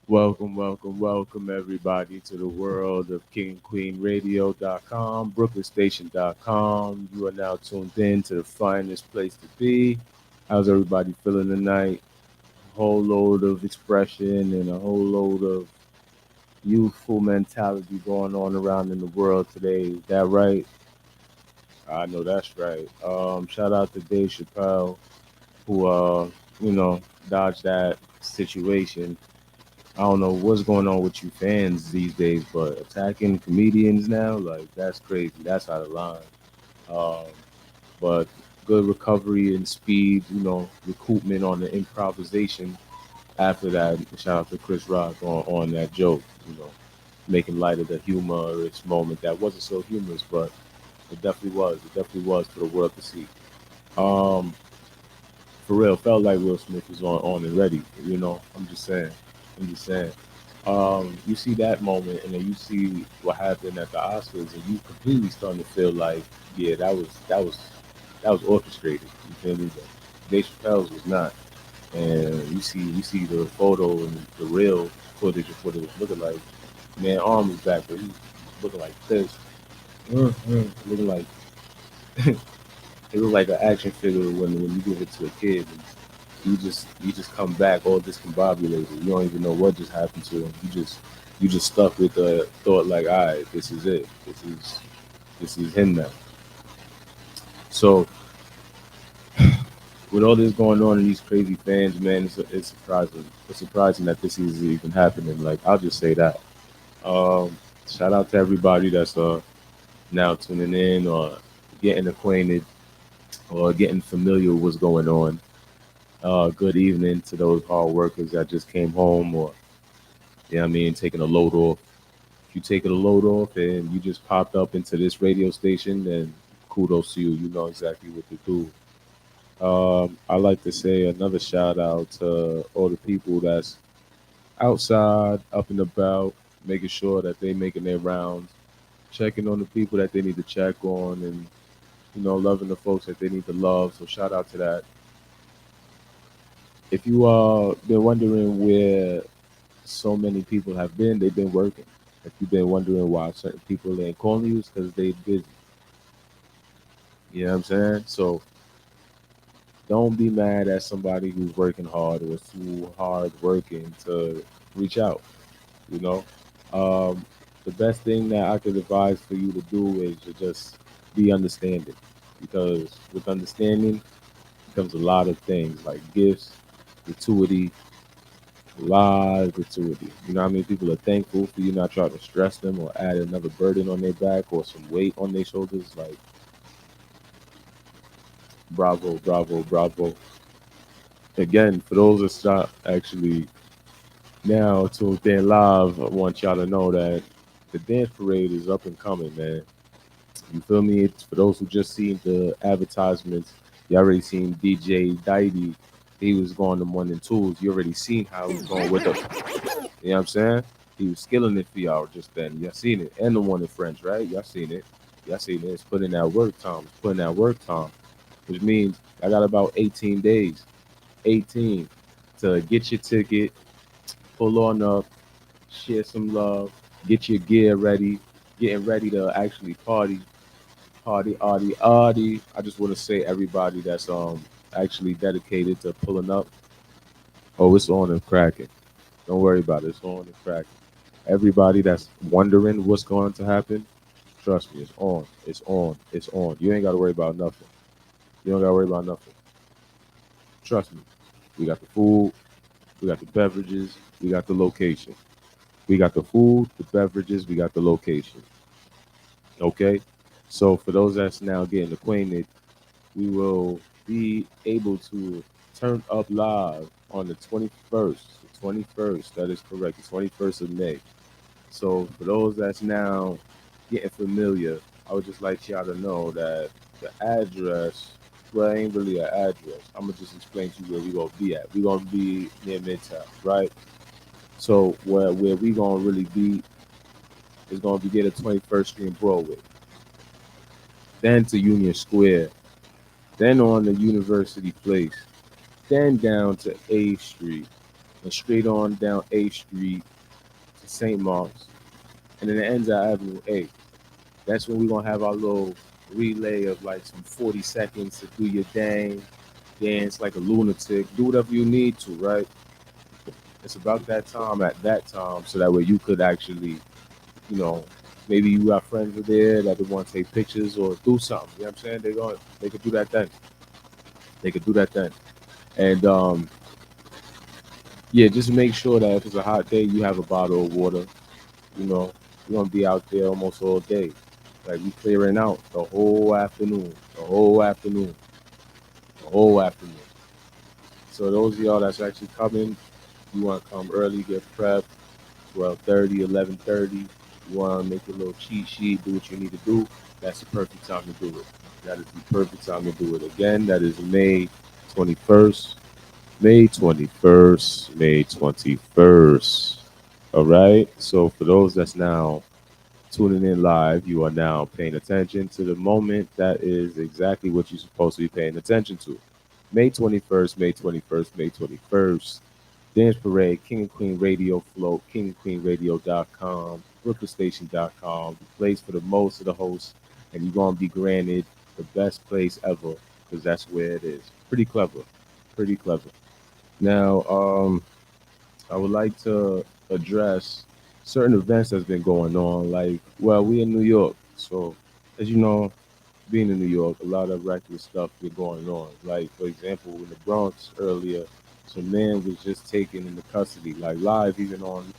Welcome everybody to the world of KingandQueenRadio.com, BrooklynStation.com. You are now tuned in to the finest place to be. How's everybody feeling tonight? A whole load of expression and a whole load of youthful mentality going on around in the world today. Is that right? I know that's right. Shout out to Dave Chappelle who dodged that situation. I don't know what's going on with you fans these days, but attacking comedians now, like that's crazy. That's out of line. Um, but good recovery and speed, recoupment on the improvisation after that. Shout out to Chris Rock on that joke, making light of the humorous moment that wasn't so humorous, but it definitely was. It definitely was for the world to see. Um, for real, felt like Will Smith was on and ready. I'm just saying. I'm just saying. You see that moment, and then you see what happened at the Oscars, and you completely starting to feel like, yeah, that was orchestrated. You feel me? But Dave Chappelle's was not. And you see the photo and the real footage of what it was looking like. Man, arm was back, but he looking like this, looking like it looked like an action figure when you give it to a kid. And you just come back all discombobulated. You don't even know what just happened to him. You just stuck with the thought like, all right, this is it. This is him now. So with all this going on and these crazy fans, man, it's surprising. It's surprising that this is even happening. Like I'll just say that. Um, Shout out to everybody that's now tuning in or getting acquainted or getting familiar with what's going on. Good evening to those hard workers that just came home or, taking a load off. If you taking a load off and you just popped up into this radio station, then kudos to you. You know exactly what to do. I like to say another shout out to all the people that's outside, up and about, making sure that they making their rounds, checking on the people that they need to check on, and loving the folks that they need to love. So shout out to that. If you been wondering where so many people have been, they've been working. If you've been wondering why certain people ain't calling you, it's because they busy. You know what I'm saying? So don't be mad at somebody who's working hard or is too hard working to reach out. You know, the best thing that I could advise for you to do is to just be understanding, because with understanding comes a lot of things like gifts, gratuity, a lot of gratuity. You know how many people are thankful for you not trying to stress them or add another burden on their back or some weight on their shoulders? Like, bravo, bravo, bravo. Again, for those that stop actually now to Dan Live, I want y'all to know that the dance parade is up and coming, man. You feel me? It's for those who just seen the advertisements. You already seen DJ Didy. He was going to one and twos. You already seen how he's going with the. You know what I'm saying? He was skilling it for y'all just then. Y'all seen it. And the one in French, right? Y'all seen it. Y'all seen it. It's putting that work time. It's putting that work time. Which means I got about 18 days. 18 to get your ticket, pull on up, share some love, get your gear ready, getting ready to actually party. Party, arty, arty. I just want to say everybody that's actually dedicated to pulling up. Oh, it's on and cracking. Don't worry about it. It's on and cracking. Everybody that's wondering what's going to happen, trust me, it's on. It's on. It's on. You ain't got to worry about nothing. You don't got to worry about nothing. Trust me. We got the food. We got the beverages. We got the location. We got the food, the beverages. We got the location. Okay. So for those that's now getting acquainted, we will be able to turn up live on the 21st. The 21st. That is correct. The 21st of May. So for those that's now getting familiar, I would just like y'all to know that the address, well, it ain't really an address. I'm gonna just explain to you where we gonna be at. We gonna be near Midtown, right? So where we gonna really be is gonna be near the 21st Street and Broadway, then to Union Square, then on to University Place, then down to A Street, and straight on down A Street to St. Mark's, and then it ends at Avenue A. That's when we're gonna have our little relay of like some 40 seconds to do your thing, dance like a lunatic, do whatever you need to, right? It's about that time at that time, so that way you could actually, you know, maybe you got friends there that they want to take pictures or do something. You know what I'm saying? They could do that then. They could do that then. And yeah, just make sure that if it's a hot day, you have a bottle of water. You know, you're gonna be out there almost all day. Like we clearing out the whole afternoon, the whole afternoon, the whole afternoon. So those of y'all that's actually coming, you want to come early, get prepped, 12:30, 11:30. You want to make a little cheat sheet, do what you need to do. That's the perfect time to do it. That is the perfect time to do it. Again, that is May 21st. May 21st. May 21st. All right. So for those that's now tuning in live, you are now paying attention to the moment. That is exactly what you're supposed to be paying attention to. May 21st, May 21st, May 21st. Dance Parade, King and Queen Radio Float, kingandqueenradio.com, BrooklynStation.com, the place for the most of the hosts, and you're going to be granted the best place ever because that's where it is. Pretty clever. Pretty clever. Now, I would like to address certain events that's been going on. Like, well, we in New York, so as you know, being in New York, a lot of reckless stuff been going on. Like, for example, in the Bronx earlier, some man was just taken into custody, like live, even on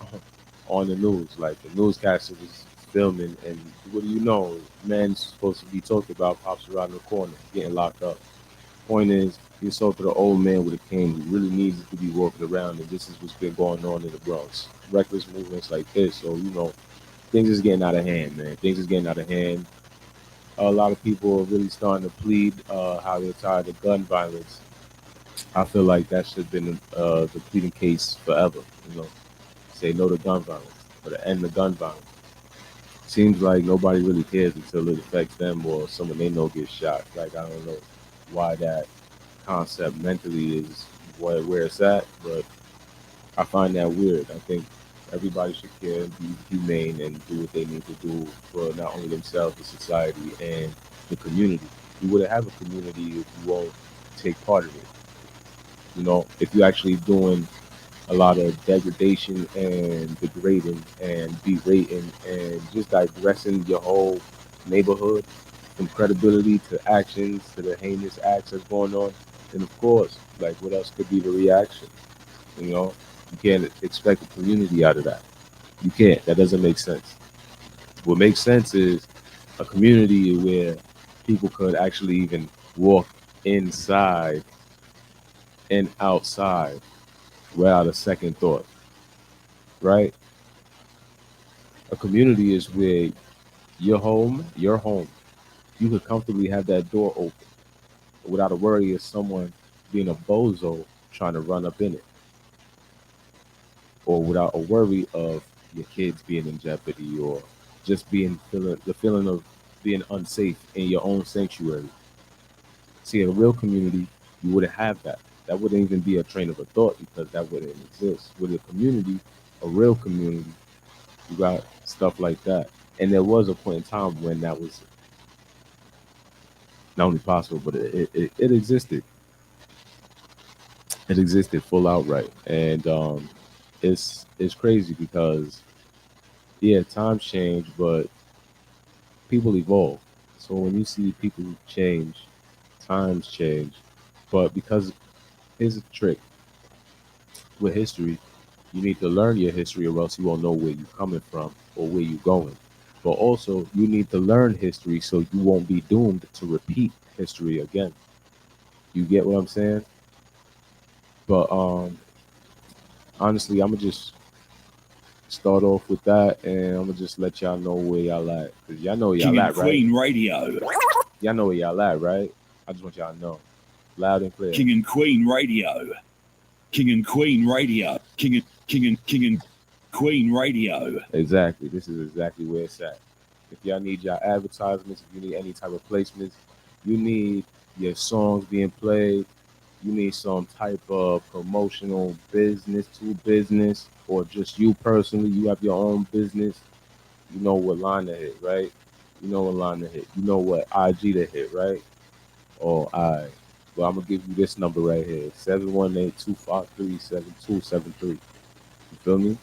on the news. Like the newscaster was filming, and what do you know? Man's supposed to be talked about, pops around the corner, getting locked up. Point is, he assaulted an old man with a cane who really needs to be walking around, and this is what's been going on in the Bronx. Reckless movements like this, so things is getting out of hand, man. Things is getting out of hand. A lot of people are really starting to plead how they're tired of gun violence. I feel like that should have been the pleading case forever. You know, say no to gun violence, or to end the gun violence. Seems like nobody really cares until it affects them or someone they know gets shot. Like I don't know why that concept mentally is where it's at, but I find that weird. I think everybody should care and be humane and do what they need to do for not only themselves, the society, and the community. You wouldn't have a community if you won't take part of it. You know, if you're actually doing a lot of degradation and degrading and berating and just digressing your whole neighborhood from credibility to actions to the heinous acts that's going on, then of course, like what else could be the reaction? You know, you can't expect a community out of that. You can't. That doesn't make sense. What makes sense is a community where people could actually even walk inside and outside without a second thought, right? A community is where your home, you could comfortably have that door open without a worry of someone being a bozo trying to run up in it, or without a worry of your kids being in jeopardy or just being feeling the feeling of being unsafe in your own sanctuary. See, in a real community, you wouldn't have that. That wouldn't even be a train of a thought because that wouldn't exist. With a community, a real community, you got stuff like that. And there was a point in time when that was not only possible, but it existed. It existed full outright. And it's crazy because yeah, times change, but people evolve. So when you see people change, times change. But because here's a trick with history, you need to learn your history or else you won't know where you're coming from or where you're going. But also you need to learn history so you won't be doomed to repeat history again. You get what I'm saying? But honestly, I'm gonna just start off with that, and I'm gonna just let y'all know where y'all at, cause y'all know where King y'all and at, right? Queen Radio. Y'all know where y'all at, right? I just want y'all to know, loud and clear. King and Queen Radio. King and Queen Radio. King and Queen Radio. Exactly. This is exactly where it's at. If y'all need y'all advertisements, if you need any type of placements, you need your songs being played, You need some type of promotional business to business, or just you personally, you have your own business. You know what line to hit, right? You know what line to hit. You know what IG to hit, right? Oh, I. Well, I'm gonna give you this number right here: 718-253-7273. You feel me?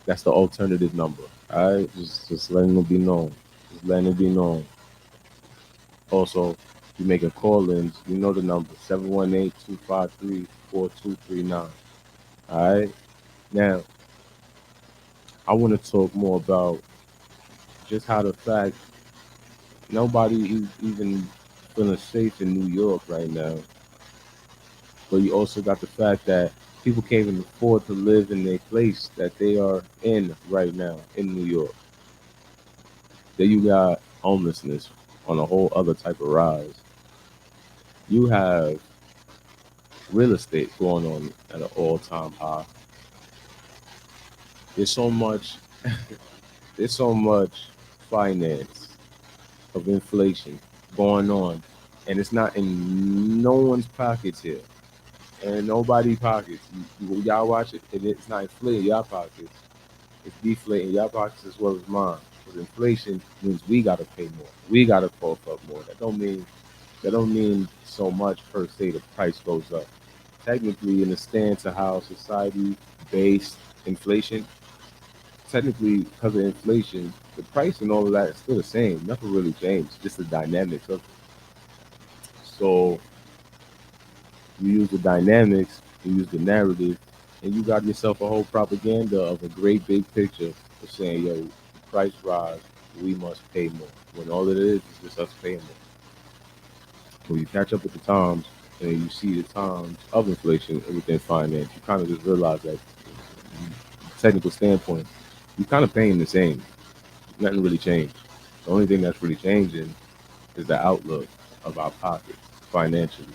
That's the alternative number. All right, just letting it be known. Just letting it be known. Also, you making call-ins. You know the number: 718-253-4239. All right. Now, I want to talk more about just how the fact nobody is even feeling safe in New York right now. But you also got the fact that people can't even afford to live in their place that they are in right now in New York. Then you got homelessness on a whole other type of rise. You have real estate going on at an all-time high. There's so much, there's so much finance of inflation going on, and it's not in no one's pockets here, and nobody's pockets. Y'all watch it, and it's not inflating your pockets. It's deflating your pockets as well as mine. Because inflation means we gotta pay more. We gotta cough up more. That don't mean so much per se. The price goes up. Technically, in the stance of how society based inflation, technically because of inflation, the price and all of that is still the same. Nothing really changed. Just the dynamics of it. So you use the dynamics, you use the narrative, and you got yourself a whole propaganda of a great big picture of saying, yo, the price rise, we must pay more. When all it is just us paying more. When you catch up with the times and you see the times of inflation within finance, you kind of just realize that technical standpoint, you kind of paying the same. Nothing really changed. The only thing that's really changing is the outlook of our pockets financially.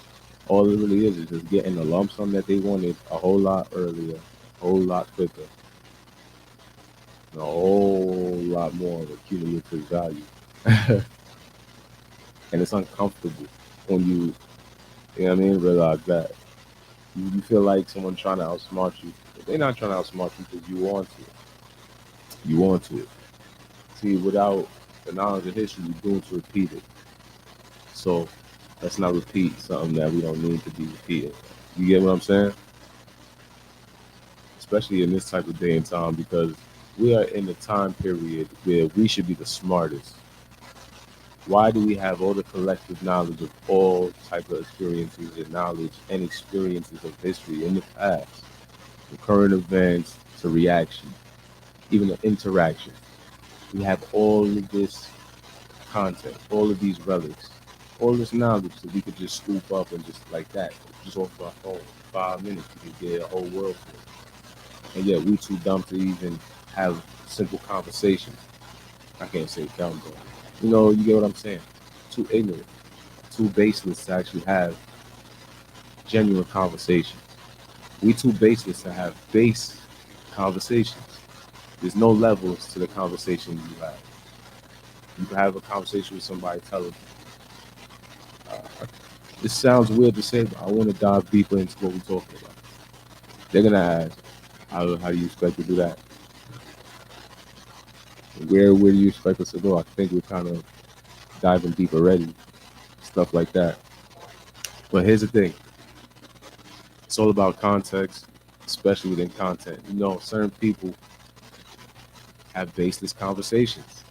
All it really is just getting the lump sum that they wanted a whole lot earlier, a whole lot quicker, and a whole lot more of a cumulative value. And it's uncomfortable when you know what I mean, realize that. You feel like someone trying to outsmart you. But they're not trying to outsmart you because you want to. You want to. See, without the knowledge of history, you're doomed to repeat it. So let's not repeat something that we don't need to be repeated. You get what I'm saying? Especially in this type of day and time, because we are in a time period where we should be the smartest. Why do we have all the collective knowledge of all type of experiences and knowledge and experiences of history in the past, from current events to reaction, even the interaction? We have all of this content, all of these relics, all this knowledge that we could just scoop up and just like that, just off our phone. 5 minutes, we can get a whole world for it. And yet we too dumb to even have simple conversations. I can't say dumb, but you get what I'm saying. Too ignorant, too baseless to actually have genuine conversations. We too baseless to have base conversations. There's no levels to the conversation you have. You can have a conversation with somebody, tell them, uh, this sounds weird to say, but I want to dive deeper into what we're talking about. They're gonna ask, how do you expect to do that? Where do you expect us to go? I think we're kind of diving deep already, stuff like that. But here's the thing: it's all about context, especially within content. Certain people have baseless conversations.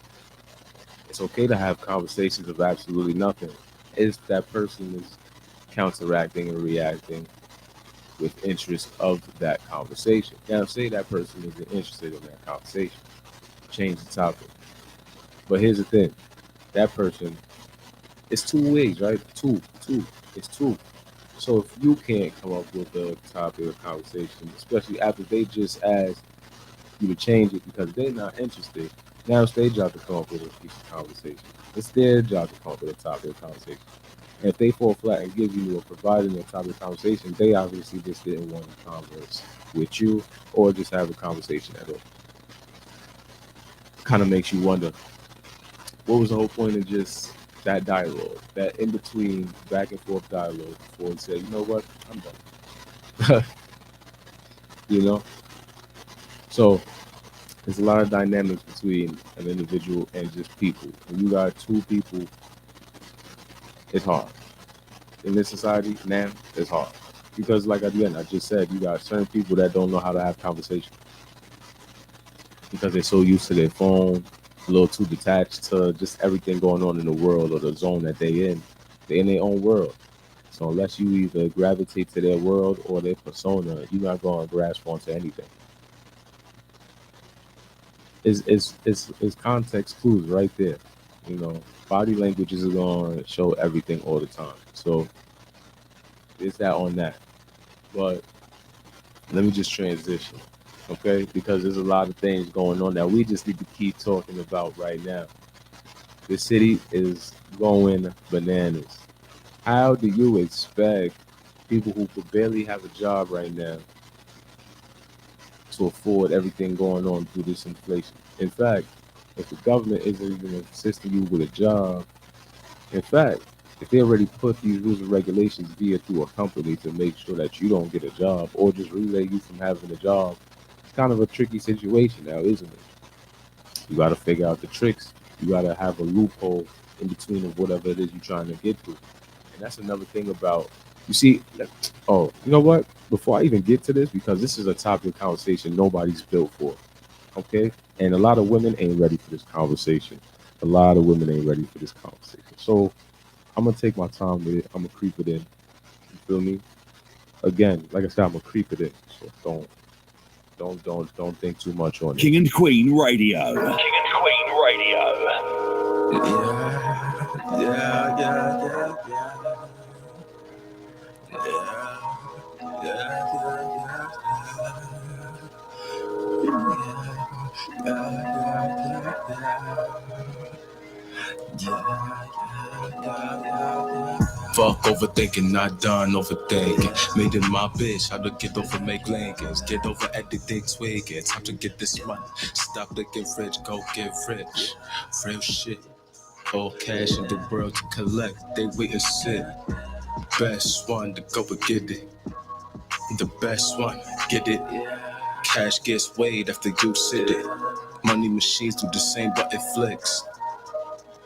It's okay to have conversations of absolutely nothing if that person is counteracting and reacting with interest of that conversation. Now, say that person isn't interested in that conversation, change the topic. But here's the thing: that person, it's two ways, right? Two. It's two. So if you can't come up with a topic of conversation, especially after they just asked you to change it because they're not interested, now it's their job to come up with a piece of conversation. It's their job to come up with a topic of conversation. And if they fall flat and give you or providing a topic of conversation, they obviously just didn't want to converse with you or just have a conversation at all. Kind of makes you wonder, what was the whole point of just that dialogue, that in between back and forth dialogue before he said, you know what, I'm done. You know? So there's a lot of dynamics between an individual and just people. When you got two people, it's hard. In this society now, it's hard. Because like again, I just said, you got certain people that don't know how to have conversation because they're so used to their phone, a little too detached to just everything going on in the world or the zone that they in. They're in their own world. So unless you either gravitate to their world or their persona, you're not going to grasp onto anything. Is context clues right there. You know, body language is going to show everything all the time. So it's that on that. But let me just transition, okay? Because there's a lot of things going on that we just need to keep talking about right now. The city is going bananas. How do you expect people who could barely have a job right now to afford everything going on through this inflation? In fact, if the government isn't even assisting you with a job, in fact, if they already put these rules and regulations via through a company to make sure that you don't get a job or just relay you from having a job, it's kind of a tricky situation now, isn't it? You got to figure out the tricks. You got to have a loophole in between of whatever it is you're trying to get through. And that's another thing about, you see, oh, you know what? Before I even get to this, because this is a topic of conversation nobody's built for, okay? And a lot of women ain't ready for this conversation. A lot of women ain't ready for this conversation. So I'm gonna take my time with it. I'm gonna creep it in. You feel me? Again, like I said, I'm gonna creep it in. So don't think too much on it. King and Queen Radio. King and Queen Radio. Yeah, yeah, yeah, yeah, yeah. Yeah, yeah, yeah, yeah. Fuck overthinking, not done overthinking. Made it my bitch, how to get over make Lincolns. Get over everything twigging. Time to get this money. Stop looking rich, go get rich. Real shit. All cash in the world to collect. They wait and sit. Best one to go and get it. The best one, get it. Cash gets weighed after you sit it. Money machines do the same, but it flicks.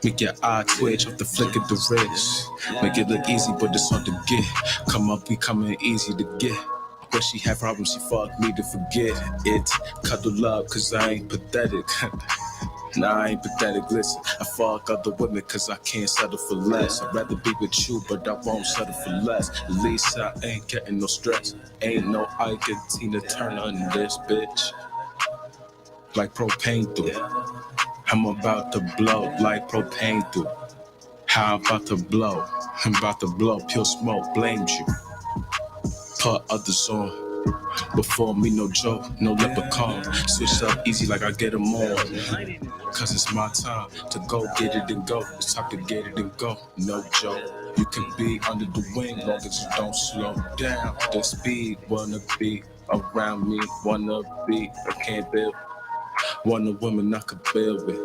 Make your eye twitch off the flick of the wrist. Make it look easy, but it's hard to get. Come up, we coming easy to get. When she had problems, she fucked me to forget it. Cuddle up, cause I ain't pathetic. Nah, I ain't pathetic, listen. I fuck other women cause I can't settle for less. I'd rather be with you, but I won't settle for less. At least I ain't getting no stress. Ain't no Ike and Tina Turner in this bitch. Like propane do. I'm about to blow like propane do. How I'm about to blow? I'm about to blow. Pure smoke blames you. Put others on. Before me, no joke, no leprechaun. Switch up easy like I get them on. Cause it's my time to go get it and go. It's time to get it and go. No joke. You can be under the wing long as you don't slow down. The speed wanna be around me, wanna be. I can't build. One of women I could build with.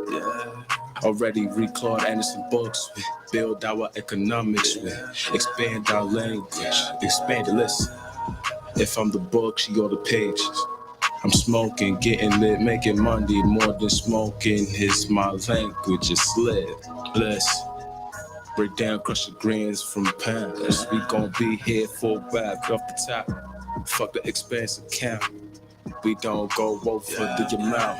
Already read Claude Anderson books with. Build our economics with. Expand our language. Expand the list. If I'm the book, she go the pages. I'm smoking, getting lit, making money more than smoking. It's my language, it's lit. Bless. Break down, crush the greens from pounds. We gon' be here for a while, cut off the top. Fuck the expense account. We don't go over the amount.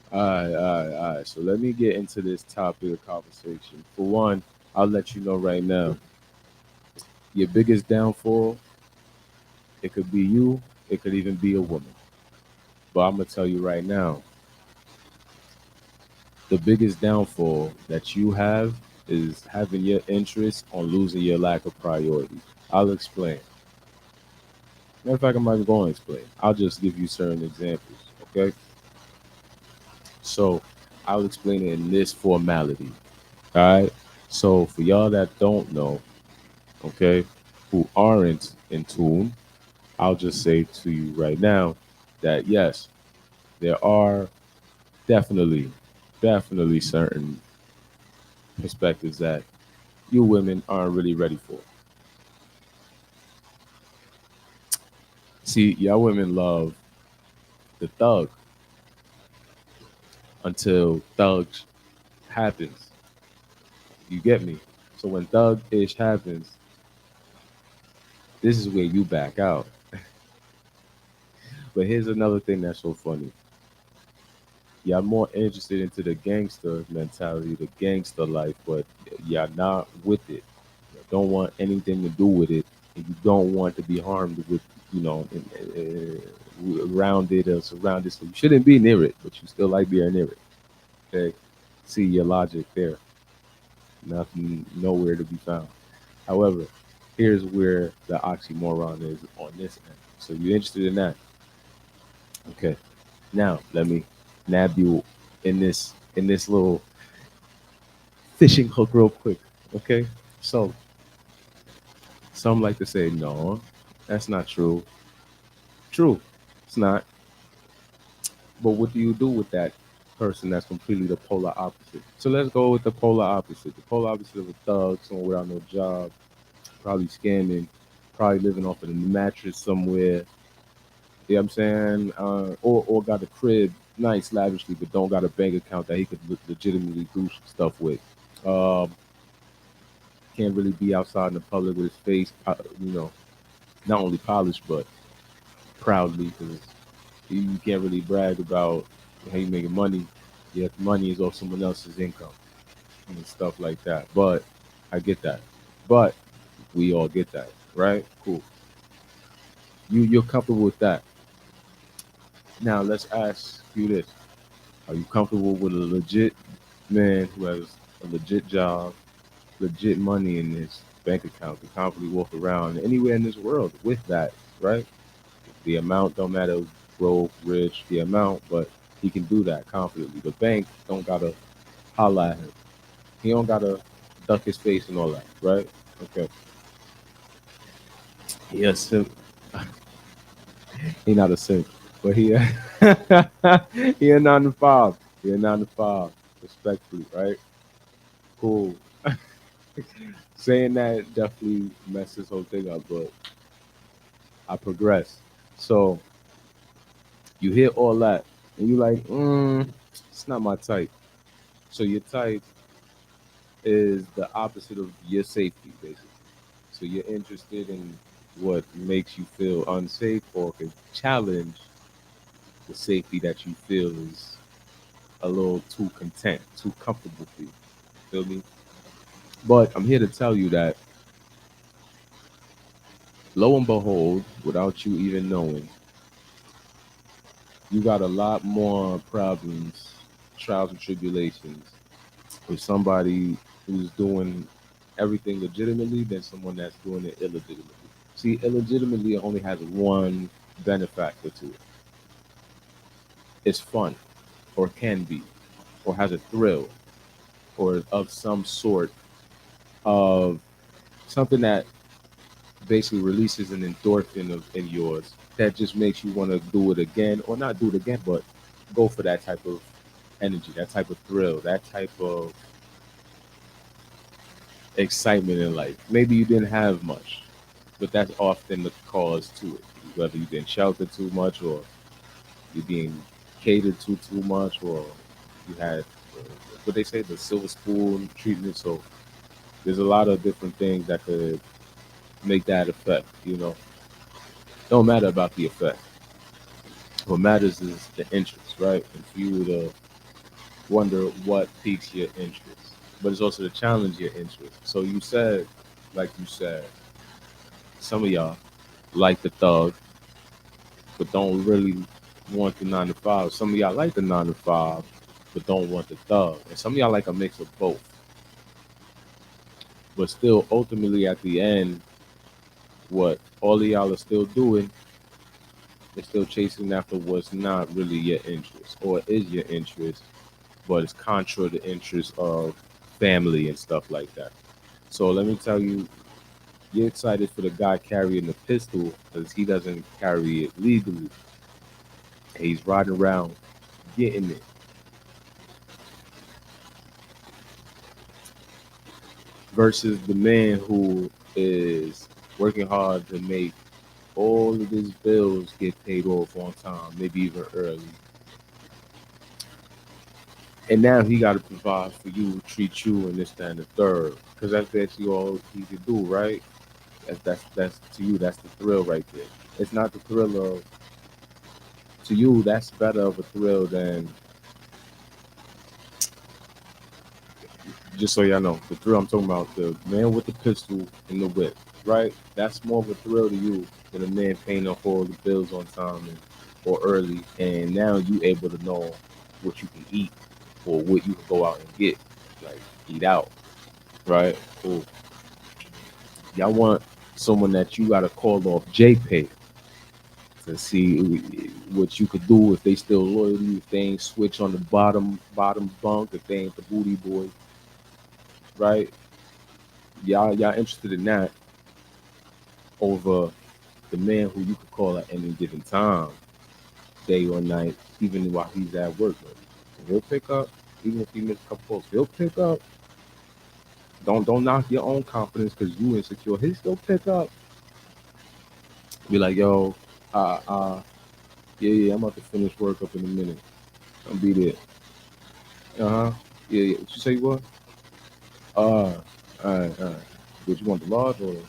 All right. So let me get into this topic of conversation. For one, I'll let you know right now. Your biggest downfall, it could be you, it could even be a woman. But I'm gonna tell you right now, the biggest downfall that you have is having your interest on losing your lack of priority. I'll explain. Matter of fact, I'm not even going to explain. I'll just give you certain examples. Okay. So I'll explain it in this formality. All right. So for y'all that don't know, okay, who aren't in tune, I'll just say to you right now that yes, there are definitely, definitely certain perspectives that you women aren't really ready for. See, y'all women love the thug until thug happens. You get me? So when thug ish happens, this is where you back out. But here's another thing that's so funny. Y'all more interested into the gangster mentality, the gangster life, but y'all not with it. You don't want anything to do with it, and you don't want to be harmed with, around it or surrounded. So you shouldn't be near it, but you still like being near it. Okay, see your logic there. Nothing, nowhere to be found. However, here's where the oxymoron is on this end. So you're interested in that? Okay. Now let me nab you in this little fishing hook real quick. Okay. So some like to say no, that's not true. True, it's not. But what do you do with that person that's completely the polar opposite? So let's go with the polar opposite. The polar opposite of a thug, someone without no job, probably scamming, probably living off of a mattress somewhere. You know what I'm saying? Or got a crib, nice, lavishly, but don't got a bank account that he could legitimately do stuff with. Um, can't really be outside in the public with his face, not only polished but proudly, because you can't really brag about how you making money. Yet money is off someone else's income and stuff like that. But I get that. But we all get that, right? Cool. You're comfortable with that. Now let's ask you this: are you comfortable with a legit man who has a legit job, legit money in his bank account, can confidently walk around anywhere in this world with that, right? The amount don't matter, broke, rich, the amount, but he can do that confidently. The bank don't gotta holla at him. He don't gotta duck his face and all that, right? Okay. He a simp. He not a simp, but he a he a 9 to 5. He a 9 to 5, respectfully, right? Cool. Saying that definitely messed this whole thing up, but I progress. So you hear all that, and you like, it's not my type. So your type is the opposite of your safety, basically. So you're interested in what makes you feel unsafe or can challenge the safety that you feel is a little too content, too comfortable for you. Feel me? But I'm here to tell you that lo and behold, without you even knowing, you got a lot more problems, trials and tribulations with somebody who's doing everything legitimately than someone that's doing it illegitimately. See, illegitimately only has one benefactor to it. It's fun, or can be, or has a thrill, or of some sort of something that basically releases an endorphin in yours that just makes you want to do it again, or not do it again, but go for that type of energy, that type of thrill, that type of excitement in life. Maybe you didn't have much, but that's often the cause to it. Whether you've been sheltered too much, or you're being catered to too much, or you had what they say, the silver spoon treatment. So there's a lot of different things that could make that effect. Don't matter about the effect. What matters is the interest, right? And for you to wonder what piques your interest, but it's also to challenge your interest. So you said, like you said, some of y'all like the thug, but don't really want the 9 to 5. Some of y'all like the 9 to 5, but don't want the thug. And some of y'all like a mix of both. But still, ultimately, at the end, what all of y'all are still doing They're still chasing after what's not really your interest, or is your interest, but it's contra the interest of family and stuff like that. So let me tell you, you're excited for the guy carrying the pistol because he doesn't carry it legally. He's riding around getting it versus the man who is working hard to make all of his bills get paid off on time, maybe even early. And now he got to provide for you, treat you, and this, that, and the third. Because that's basically all he could do, right? That's to you, that's the thrill right there. It's not the thrill of, to you, that's better of a thrill than, just so y'all know, the thrill I'm talking about, the man with the pistol and the whip, right? That's more of a thrill to you than a man paying off all the bills on time and, or early. And now you able to know what you can eat or what you can go out and get, like eat out, right? Cool. Y'all want someone that you got to call off JPay to see what you could do if they still loyal to you, if they ain't switch on the bottom bunk, if they ain't the booty boy, right? Y'all interested in that over the man who you could call at any given time, day or night, even while he's at work. He'll pick up, even if he missed a couple calls. He'll pick up. Don't knock your own confidence because you insecure. He'll still pick up. Be like, yo, uh, uh, yeah, I'm about to finish work up in a minute. I'll be there. Yeah. What you say you what? All right. What you want the large or you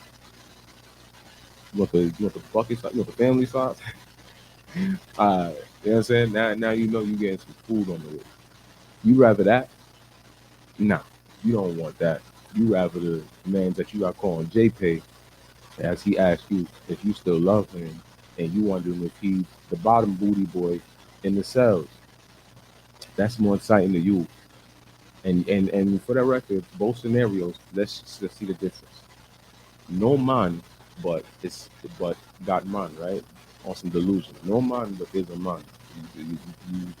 want the bucket size? You want the family size? You know what I'm saying? Now you know you getting some food on the way. You rather that? Nah, you don't want that. You rather the man that you got calling JPay as he asks you if you still love him and you wondering if he's the bottom booty boy in the cells. That's more exciting to you. And for that record, both scenarios, let's see the difference. No man, but got man, right? On some delusion. No man, but there's a man. You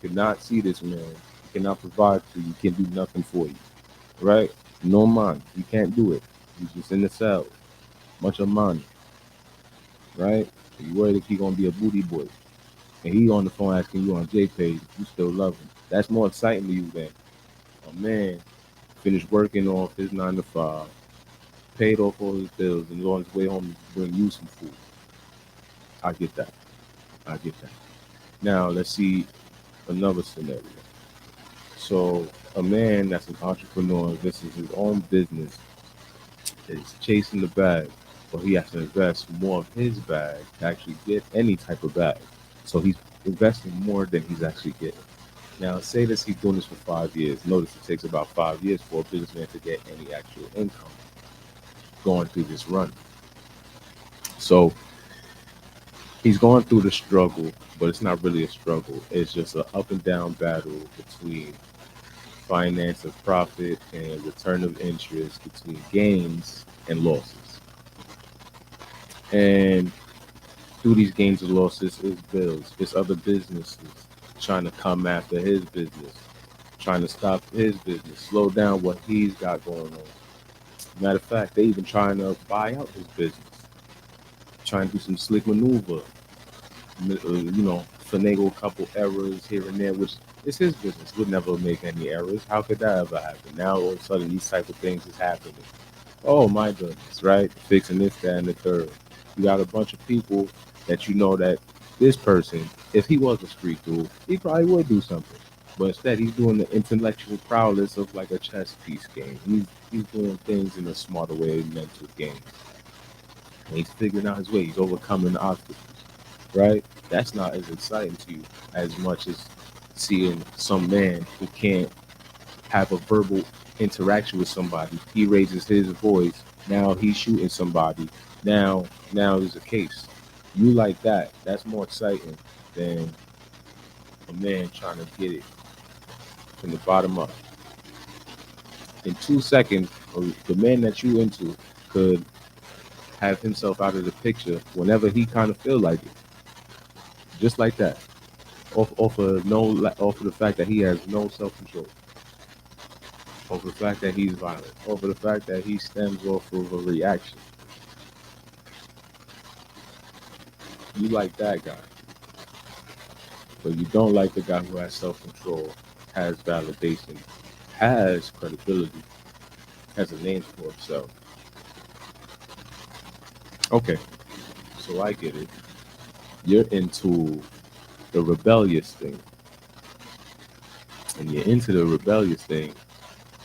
cannot see this man. You cannot provide for you. He can do nothing for you, right? No man. You can't do it. He's just in the cell. Bunch of money, right? You worried if he gonna be a booty boy, and he on the phone asking you on JPay, you still love him. That's more exciting to you than a man finished working off his 9 to 5, paid off all his bills, and is on his way home to bring you some food. I get that. I get that. Now let's see another scenario. So a man that's an entrepreneur, this is his own business, is chasing the bag, but he has to invest more of his bag to actually get any type of bag. So he's investing more than he's actually getting. Now, say this he's doing this for 5 years. Notice it takes about 5 years for a businessman to get any actual income going through this run. So he's going through the struggle, but it's not really a struggle. It's just an up and down battle between finance of profit and return of interest, between gains and losses. And through these gains and losses is bills, it's other businesses trying to come after his business, trying to stop his business, slow down what he's got going on. Matter of fact, they even trying to buy out his business, trying to do some slick maneuver, finagle a couple errors here and there, which is his business. Would never make any errors. How could that ever happen? Now all of a sudden these type of things is happening. Oh my goodness, right? Fixing this, that, and the third. You got a bunch of people that you know that this person, if he was a street dude, he probably would do something. But instead, he's doing the intellectual prowess of like a chess piece game. He's doing things in a smarter way, mental game. And he's figuring out his way. He's overcoming the obstacles, right? That's not as exciting to you as much as seeing some man who can't have a verbal interaction with somebody. He raises his voice. Now he's shooting somebody. Now is a case. You like that? That's more exciting than a man trying to get it from the bottom up. In 2 seconds, the man that you into could have himself out of the picture whenever he kind of feel like it. just like that. Off of the fact that he has no self control, off of the fact that he's violent, off of the fact that he stems off of a reaction. You like that guy, but you don't like the guy who has self control, has validation, has credibility, has a name for himself. Okay, so I get it. You're into the rebellious thing, and you're into the rebellious thing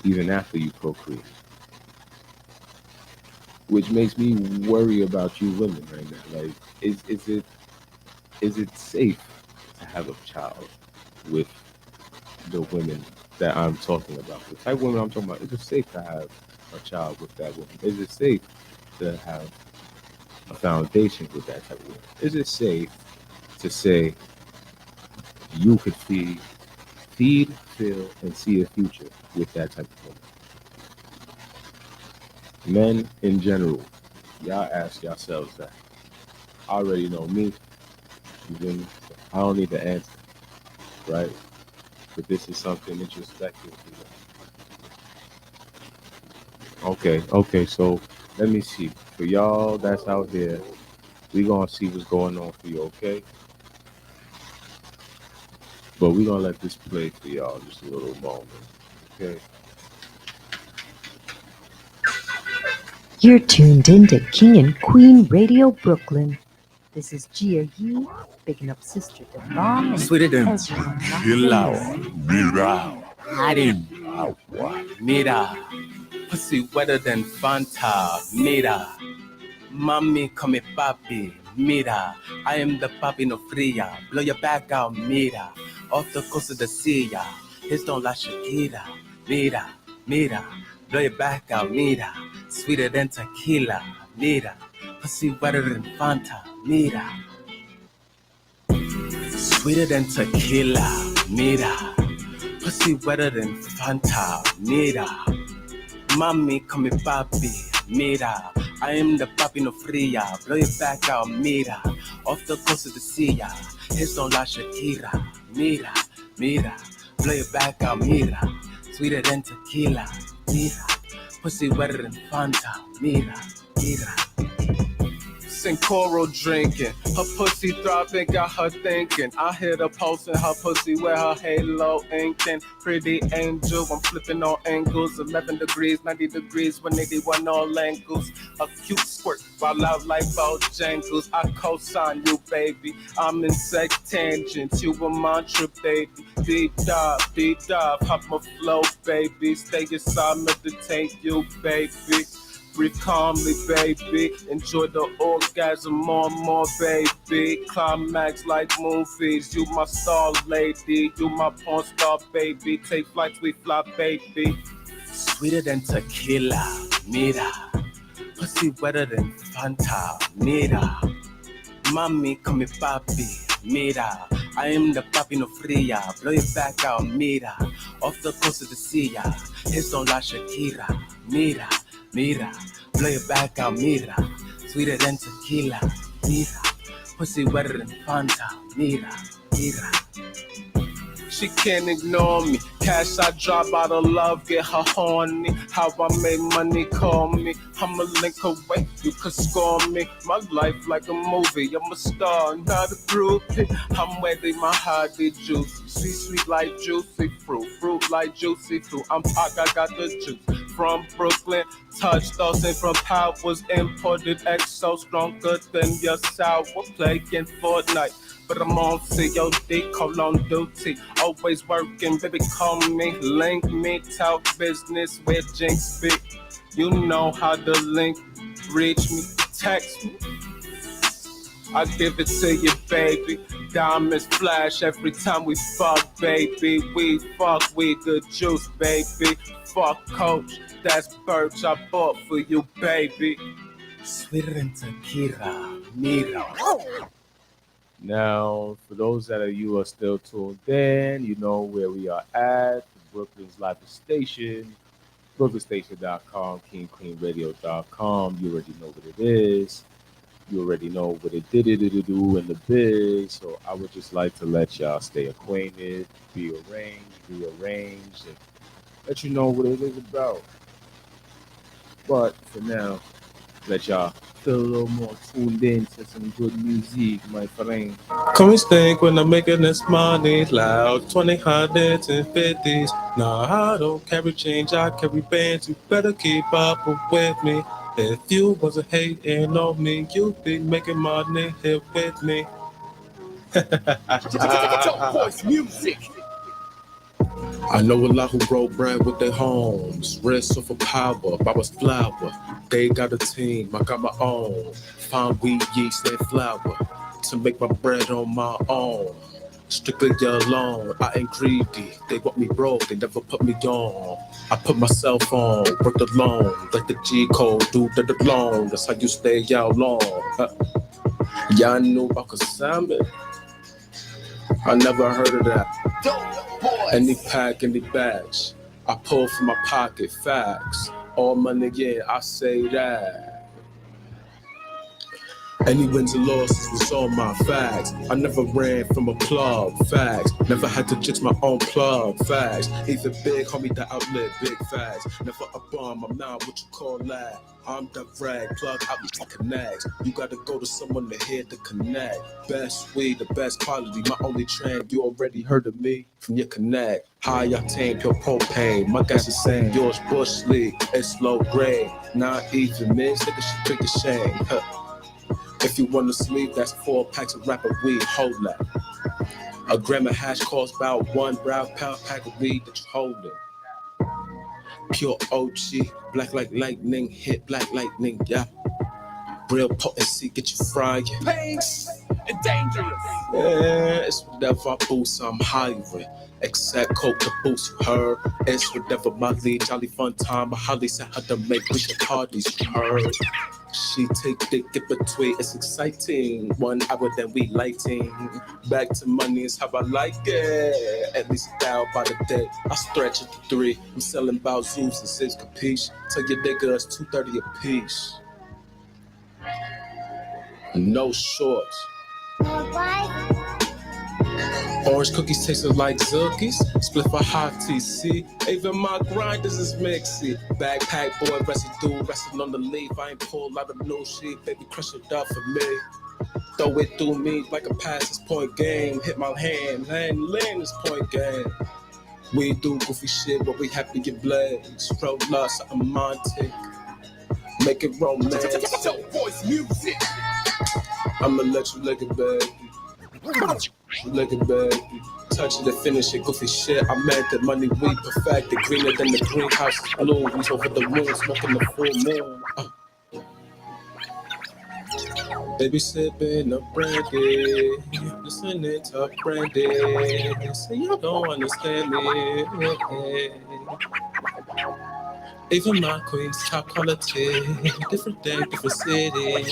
even after you procreate, which makes me worry about you women right now. Like, is it safe to have a child with the women that I'm talking about? The type of women I'm talking about, is it safe to have a child with that woman? Is it safe to have a foundation with that type of woman? Is it safe to say you could feel, and see a future with that type of woman? Men in general, y'all ask yourselves that. I already know me. You feel me? I don't need the answer, right? But this is something introspective. Okay, so let me see. For y'all that's out here, we gonna see what's going on for you, okay? But we gonna let this play for y'all just a little moment, okay? You're tuned in to King and Queen Radio Brooklyn. This is Gia Yee, picking up Sister Devon and Sweeter than Ezra. Pilau, Mirau, Harim, Mira, pussy wetter than Fanta, Mira, Mami come papi, Mira, I am the papi no fria, blow your back out, Mira, off the coast of the sea, his don't la Shakira, Mira, Mira, blow your back out, Mira, sweeter than tequila, Mira, pussy wetter than Fanta, Mira, sweeter than tequila, Mira, pussy wetter than Fanta, Mira, Mami come papi, Mira, I am the papi no fria, blow your back out, Mira, off the coast of the sea, his don't la Shakira, Mira, Mira, blow your back out, Mira, sweeter than tequila, Mira, pussy wetter than Fanta, Mira, Mira. And coral drinking, her pussy throbbing, got her thinking. I hit a pulse in her pussy where her halo inking. Pretty angel, I'm flipping all angles. 11 degrees, 90 degrees, 181 all angles. A cute squirt while out like Bojangles. I co-sign you, baby. I'm in sex tangents, you a mantra, baby. Deep dive, hop my flow, baby. Stay inside, meditate you, baby. Breathe calmly, baby. Enjoy the orgasm more and more, baby. Climax like movies. You my star lady. You my porn star, baby. Take flights, we fly, baby. Sweeter than tequila, mira. Pussy wetter than Fanta, mira. Mami, come me papi, mira. I am the papi no fria. Blow your back out, mira. Off the coast of the sea, it's on la Shakira, mira. Mira, blow your back out, mira. Sweeter than tequila, mira. Pussy wetter than Fanta, mira, mira. She can't ignore me. Cash I drop out of love, get her horny. How I make money, call me. I'm a link away, you could score me. My life like a movie, I'm a star, not a groupie. I'm wedding my hottie juicy. Sweet like juicy fruit. Fruit like juicy fruit. I'm Pac, I got the juice. From Brooklyn, touched us and from powers imported XO stronger than your sour playing Fortnite. But I'm on COD, call on duty. Always working, baby, call me, link me, talk business with Jinx Big. You know how to link, reach me, text me. I give it to you, baby. Diamonds flash every time we fuck, baby. We fuck, we the juice, baby. Fuck coach, that's birch I bought for you, baby. Sweeter than tequila, mira. Now, for those that are still tuned in, you know where we are at, Brooklyn's Live Station, BrooklynStation.com, KingQueenRadio.com. You already know what it is. You already know what it did it do in the biz. So I would just like to let y'all stay acquainted, be arranged, rearranged, and let you know what it is about. But for now, let y'all feel a little more tuned in to some good music, my friend. Come and think when I'm making this money loud. 20 hundreds and 50s. Nah, I don't carry change, I carry bands. You better keep up with me. If you wasn't hating on me, you'd be making money here with me. Voice music. I know a lot who broke bread with their homes. Rest of a power, Baba's flower. They got a team, I got my own. Find wheat, yeast, and flour to make my bread on my own. Strictly alone, I ain't greedy. They want me broke, they never put me on. I put myself on, worked alone, like the G code, do the alone. That's how you stay out long. Y'all knew about consignment? I never heard of that. Any pack, any batch, I pull from my pocket, facts. All money, yeah, I say that. Any wins and losses was all my facts. I never ran from a plug, facts. Never had to jix my own plug, facts. Even big, homie, the outlet, big facts. Never a bum, I'm not what you call that. I'm the rag, plug out the connects. You gotta go to someone to hear the connect. Best weed, the best quality, my only trend. You already heard of me from your connect. High octane, pure propane. My guys the same, yours bush league, it's low grade. Not even mix, nigga should drink the shame. If you wanna sleep, that's 4 packs of rapper weed, hold that. A gram of hash costs about 1 brown pound pack of weed that you holding. Pure OG, black like lightning, hit black lightning, yeah. Real potency, get you frying. Pains and dangerous. Yeah, it's whatever I boost, I'm hiring. Except coke to boost, you heard. It's whatever my lead, jolly fun time. But Holly said how to make wicked parties, you heard. She take dick in between, it's exciting. 1 hour, then we lighting. Back to money is how I like it. At least $1,000 by the day. I stretch it to 3. I'm selling about zoos and 6 capiche. Tell your nigga it's $2.30 a piece. No shorts. Orange cookies tasting like Zookies. Split for hot TC. Even my grinders is mixy. Backpack boy residue, resting on the leaf. I ain't pulled out a new sheet. Baby, crush it up for me. Throw it through me like a pass this point game. Hit my hand, land this point game. We do goofy shit, but we happy get blades. Roll up, something romantic. Make it romantic. Voice music. I'ma let you lick it, baby. Lick it, baby. Touch it and finish it, goofy shit. I mad that money we perfected. Greener than the greenhouse is blue. We over the moon, smoking the full moon. Baby sipping a brandy, listening to brandy. Say you don't understand me. Even my queen's top quality, different day, different city.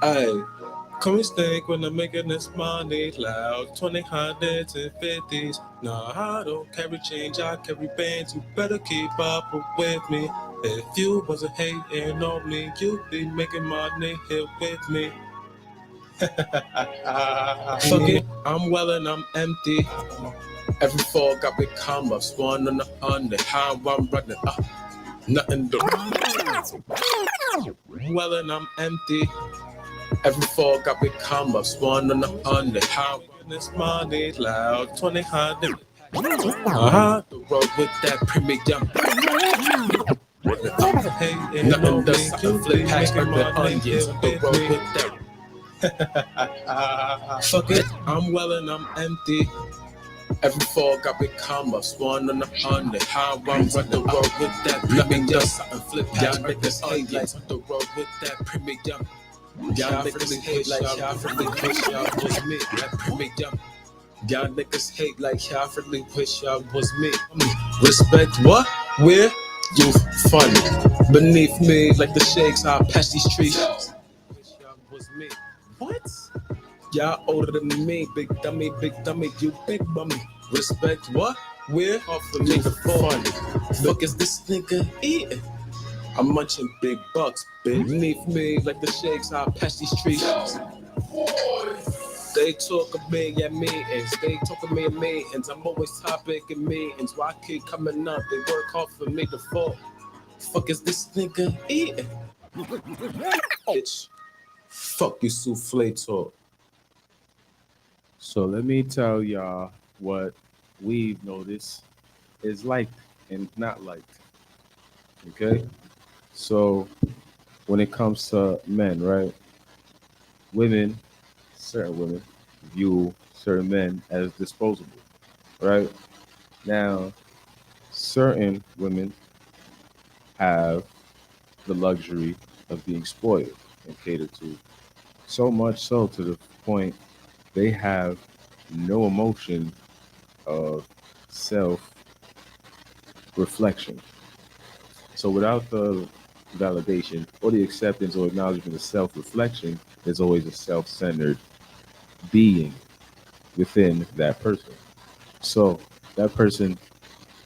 Ay, come and stink when I'm making this money loud. 20 hundreds and 50s. Nah, I don't carry change, I carry bands. You better keep up with me. If you wasn't hating on me, you'd be making money here with me. Fuck it, I'm well and I'm empty. Every fall got big commas, 1 on 100. How I'm running up, nothing to. Well and I'm empty. Every fall got big commas, 1 on 100. How I'm running this money loud, 20 hundred. The road with that premium. Nothing does something flip past the onions. The road with that. Fuck it, I'm well and I'm empty. Every fall got big commas, 1 on 100. How I'm running the road with that premium. Does something flip past the onions. The road with that premium. Y'all niggas hate like y'all really wish y'all was me. That premium. Y'all niggas hate like y'all really wish y'all was me. Respect what? Where? You funny. Beneath me, like the shakes, I pass these trees. Wish y'all was me. What? Y'all older than me, big dummy, you big bummy. Respect what? Where? Off of me, funny. Fuck is this nigga eating? I'm munching big bucks, bitch. Beneath me, like the shakes, I pass these streets. They talk of me at meetings. They talk of me at meetings. I'm always topic in meetings. Why I keep coming up? They work hard for me to fall. Fuck is this nigga eating? Bitch. Fuck you, souffle talk. So let me tell y'all what we've noticed is liked and not liked. Okay? So when it comes to men, right? Women, certain women, view certain men as disposable, right? Now, certain women have the luxury of being spoiled and catered to, so much so to the point they have no emotion of self reflection. So without the validation or the acceptance or acknowledgement of self reflection, there's always a self centered being within that person. So that person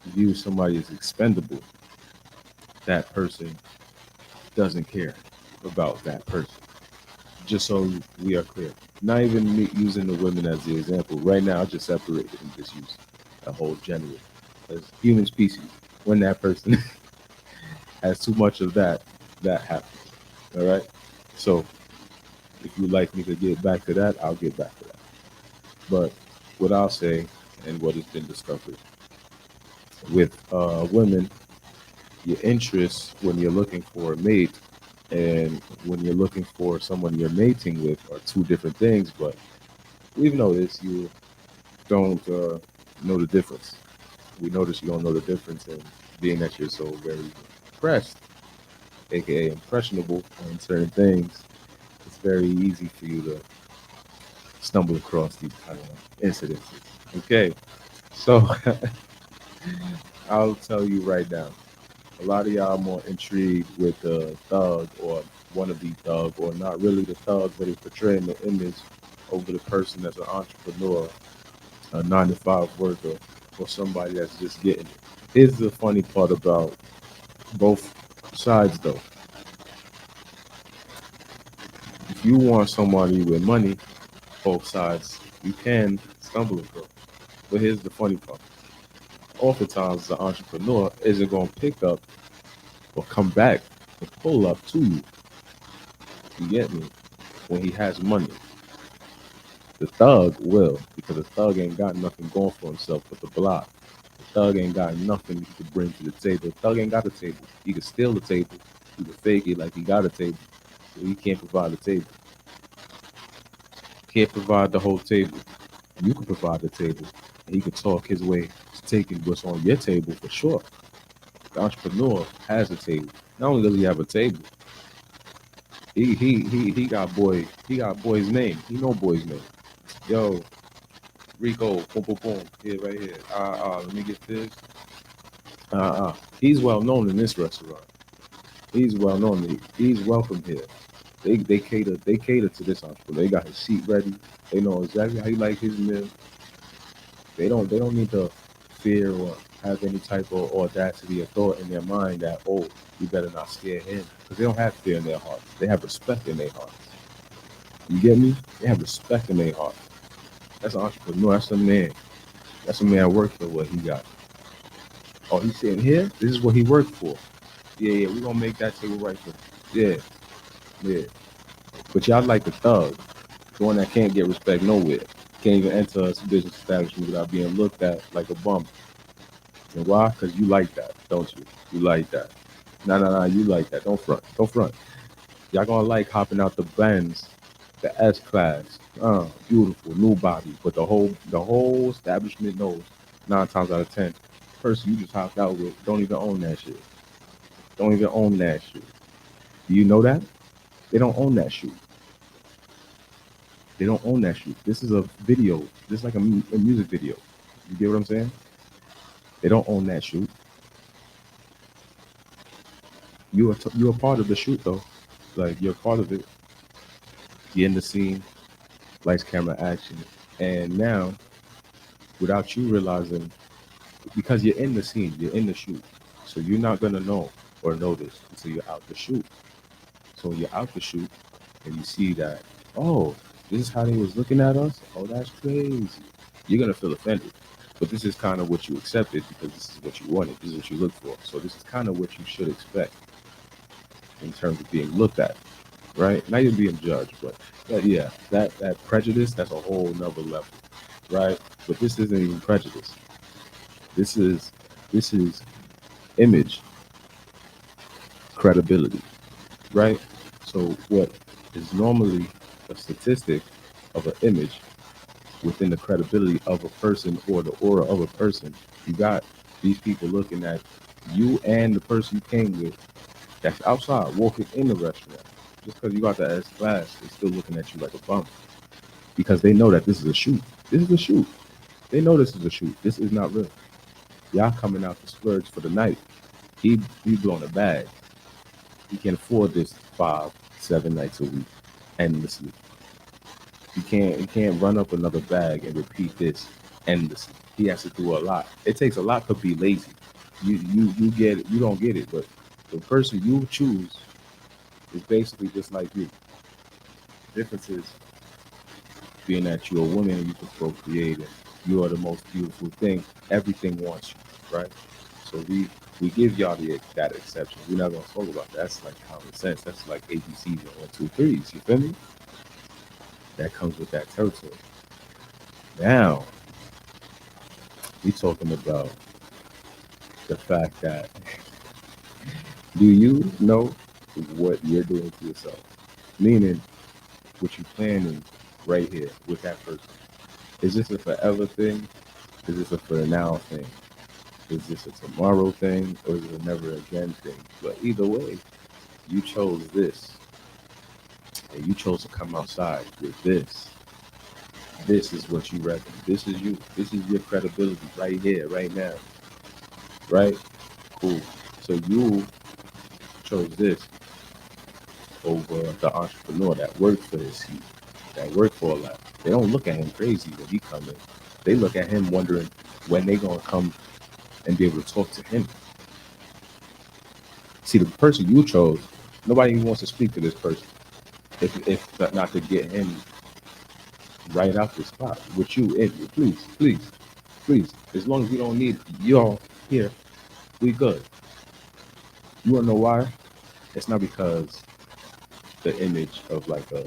views somebody as expendable. That person doesn't care about that person. Just so we are clear. Not even me using the women as the example. Right now, I just separated and just use a whole general. As human species, when that person has too much of that, that happens. All right? So if you'd like me to get back to that, I'll get back to that. But what I'll say and what has been discovered with women, your interests when you're looking for a mate and when you're looking for someone you're mating with are two different things. But we've noticed you don't know the difference. We notice you don't know the difference, and being that you're so very impressed, aka impressionable on certain things, it's very easy for you to stumble across these kind of incidences. Okay, so I'll tell you right now. A lot of y'all are more intrigued with the thug or wannabe thug, or not really the thug, but it's portraying the image over the person that's an entrepreneur, a 9 to 5 worker, or somebody that's just getting it. Here's the funny part about both sides, though. If you want somebody with money, both sides, you can stumble across. But here's the funny part. Oftentimes, the entrepreneur isn't going to pick up or come back and pull up to you. You get me? When he has money. The thug will, because the thug ain't got nothing going for himself but the block. The thug ain't got nothing he could bring to the table. The thug ain't got a table. He could steal the table. He could fake it like he got a table. But he can't provide the table. Can't provide the whole table. You can provide the table. And he could talk his way to taking what's on your table for sure. The entrepreneur has a table. Not only does he have a table, he got boy's name. He know boy's name. Yo, Rico, boom boom boom, here right here. Let me get this. He's well known in this restaurant. He's well known. He's welcome here. They cater to this entrepreneur. They got his seat ready. They know exactly how he like his meal. They don't need to fear or have any type of audacity or thought in their mind that, oh, you better not scare him, because they don't have fear in their hearts. They have respect in their hearts. You get me? They have respect in their heart. That's an entrepreneur. That's a man. That's a man work for what he got. Oh, he's sitting here. This is what he worked for. Yeah, yeah. We're gonna make that table right for him. Yeah, yeah. But y'all like the thug, the one that can't get respect nowhere. Can't even enter a business establishment without being looked at like a bum. And why? Because you like that, don't you? You like that. No, no, no. You like that. Don't front. Don't front. Y'all gonna like hopping out the Benz, the S class. Beautiful new body, but the whole establishment knows 9 times out of 10, person you just hopped out with don't even own that shit. Don't even own that shit. Do you know that? They don't own that shoe. They don't own that shoe. This is a video. This is like a music video. You get what I'm saying? They don't own that shoe. You're a part of the shoot though. Like you're a part of it. You're in the scene, lights, camera, action, and now without you realizing, because you're in the scene, you're in the shoot, so you're not gonna know or notice until you're out the shoot. So when you're out the shoot and you see that, oh, this is how they was looking at us. Oh, that's crazy. You're gonna feel offended. But this is kind of what you accepted because this is what you wanted. This is what you looked for. So this is kind of what you should expect in terms of being looked at, right? Not even being judged, but yeah, that prejudice, that's a whole nother level, right? But this isn't even prejudice. This is this is image credibility, right? So what is normally a statistic of an image within the credibility of a person or the aura of a person, you got these people looking at you and the person you came with that's outside walking in the restaurant. Just because you got the S class, they're still looking at you like a bum because they know that this is a shoot. This is a shoot. They know this is a shoot. This is not real. Y'all coming out to splurge for the night. He blowing a bag. He can afford this 5, 7 nights a week endlessly. He can't run up another bag and repeat this endlessly. He has to do a lot. It takes a lot to be lazy. You get it. You don't get it, but the person you choose is basically just like you. The difference is being that you're a woman and you can procreate and you are the most beautiful thing. Everything wants you, right? So we give y'all that exception. We're not gonna talk about that. That's like common sense. That's like ABCs and 1, 2, 3s. You feel me? That comes with that territory. Now we talking about the fact that do you know what you're doing to yourself? Meaning what you planning right here with that person. Is this a forever thing? Is this a for now thing? Is this a tomorrow thing or is it a never again thing? But either way, you chose this and you chose to come outside with this. This is what you reckon. This is you. This is your credibility right here, right now. Right? Cool. So you chose this over the entrepreneur that worked for this heat, that worked for all that. They don't look at him crazy when he come in. They look at him wondering when they gonna come and be able to talk to him. See, the person you chose, nobody even wants to speak to this person. If not to get him right out the spot with you, please, please, please. As long as we don't need y'all here, we good. You wanna know why? It's not because the image of like a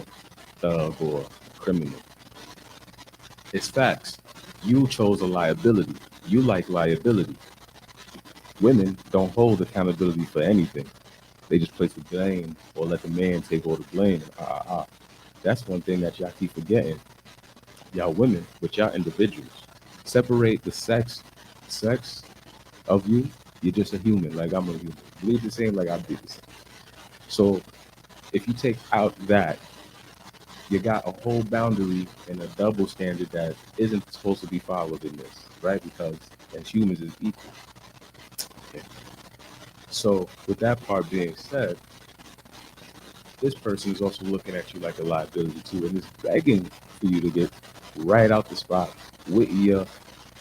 thug or criminal. It's facts. You chose a liability. You like liability. Women don't hold accountability for anything. They just place the blame or let the man take all the blame. That's one thing that y'all keep forgetting. Y'all women, but y'all individuals. Separate the sex of you. You're just a human, like I'm a human. Believe the same, like I do the same. So if you take out that, you got a whole boundary and a double standard that isn't supposed to be followed in this, right? Because as humans is equal. Okay. So with that part being said, this person is also looking at you like a liability too, and is begging for you to get right out the spot with your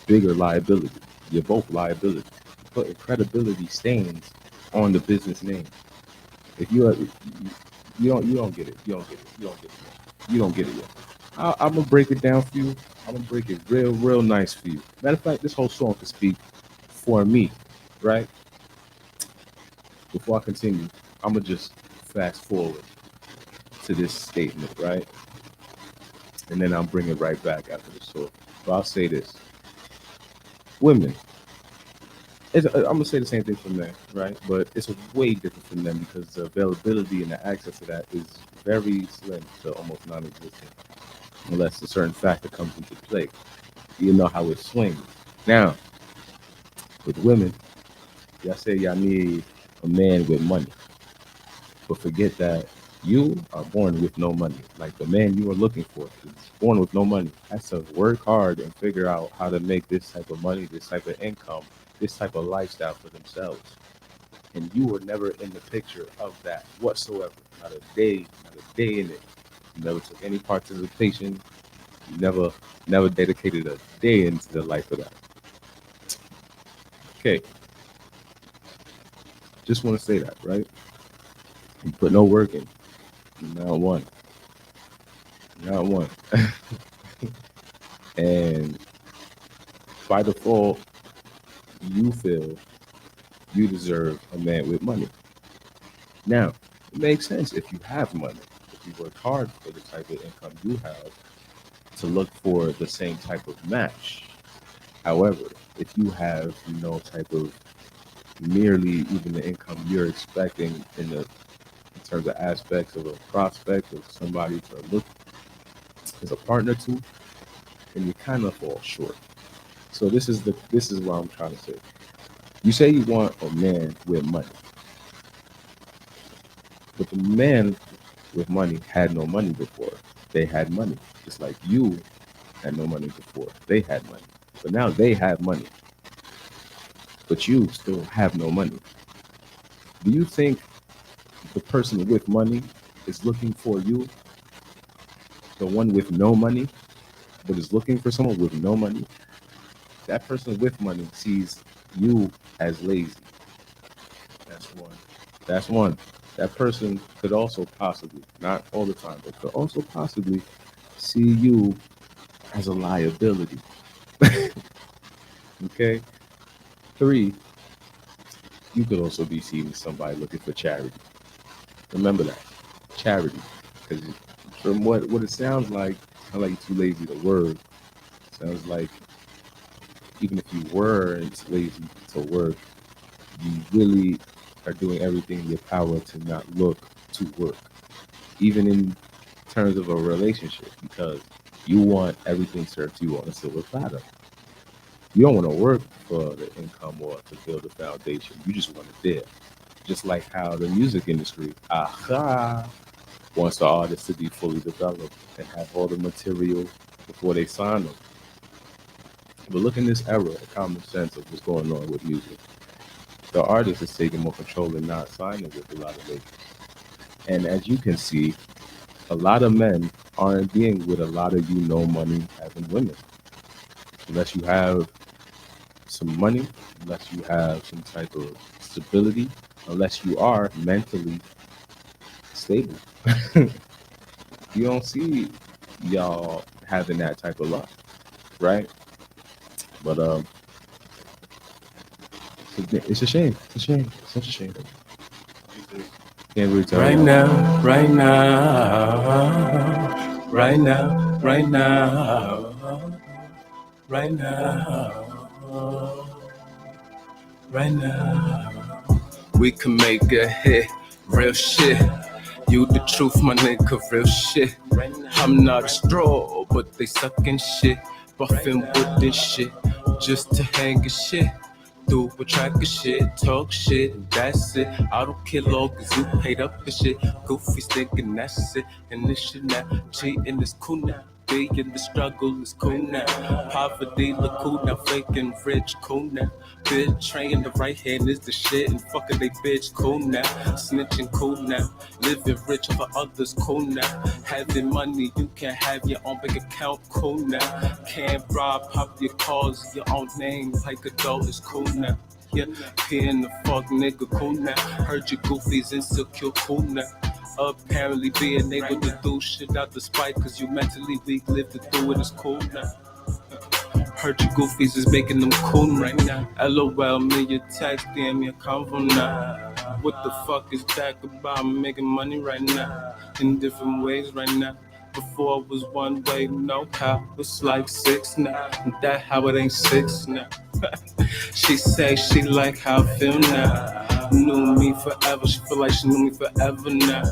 bigger liability. You're both liability. Putting credibility stains on the business name. If you don't get it, you don't get it yet. I'm gonna break it down for you. I'm gonna break it real nice for you. Matter of fact, this whole song can speak for me, right? Before I continue, I'm gonna just fast forward to this statement, right? And then I'll bring it right back after the song. But I'll say this: women. I'm gonna say the same thing for men, right? But it's a way different from them because the availability and the access to that is very slim to almost non-existent, unless a certain factor comes into play. You know how it swings. Now, with women, y'all say y'all need a man with money, but forget that you are born with no money. Like the man you are looking for is born with no money. Has to work hard and figure out how to make this type of money, this type of income, this type of lifestyle for themselves. And you were never in the picture of that whatsoever. Not a day in it. You never took any participation. You never dedicated a day into the life of that. Okay. Just want to say that, right? You put no work in. Not one. Not one. And by default, you feel you deserve a man with money. Now, it makes sense if you have money, if you work hard for the type of income you have, to look for the same type of match. However, if you have no type of merely even the income you're expecting in terms of aspects of a prospect of somebody to look as a partner to, then you kind of fall short. So this is what I'm trying to say. You say you want a man with money, but the man with money had no money before. They had money, just like you had no money before. They had money, but now they have money, but you still have no money. Do you think the person with money is looking for you, the one with no money, but is looking for someone with no money? That person with money sees you as lazy. That's one. That's one. That person could also possibly, not all the time, but could also possibly see you as a liability. Okay? Three, you could also be seen as somebody looking for charity. Remember that. Charity. Because from what it sounds like you're too lazy to work. Sounds like even if you weren't lazy to work, you really are doing everything in your power to not look to work, even in terms of a relationship, because you want everything served to you on a silver platter. You don't want to work for the income or to build a foundation. You just want it there. Just like how the music industry, wants the artist to be fully developed and have all the material before they sign them. But look in this era, the common sense of what's going on with music. The artist is taking more control and not signing with a lot of labels. And as you can see, a lot of men aren't being with a lot of money having women. Unless you have some money, unless you have some type of stability, unless you are mentally stable. You don't see y'all having that type of luck, right? But it's a shame. It's a shame. It's such a shame. Can't really tell Right you. now, right now, right now, right now, right now, right now. We can make a hit, real shit. You the truth, my nigga, real shit. I'm not a straw, but they sucking shit, buffing with this shit, just to hang a shit. Do a track of shit, talk shit, and that's it. I don't care long as you paid up for shit. Goofy thinking that's it, and this shit now. Cheating is cool now. Being the struggle is cool now. Poverty look cool now. Faking rich cool now. Bitch train the right hand is the shit, and fucking they bitch cool now. Snitching cool now. Living rich over others cool now. Having money you can have your own bank account cool now. Can't rob, pop your cars, your own name like a doll is cool now. Yeah, peeing the fuck nigga cool now. Heard you goofies insecure cool now. Apparently being able to do shit out the spite, cause you mentally weak, live to do it is cool now. Heard you goofies is making them cool right now. LOL, me your text, damn your convo now. What the fuck is that about? I'm making money right now, in different ways right now. Before it was one way, no how, it's like six now. And that how it ain't six now. She say she like how I feel now. Knew me forever, she feel like she knew me forever now.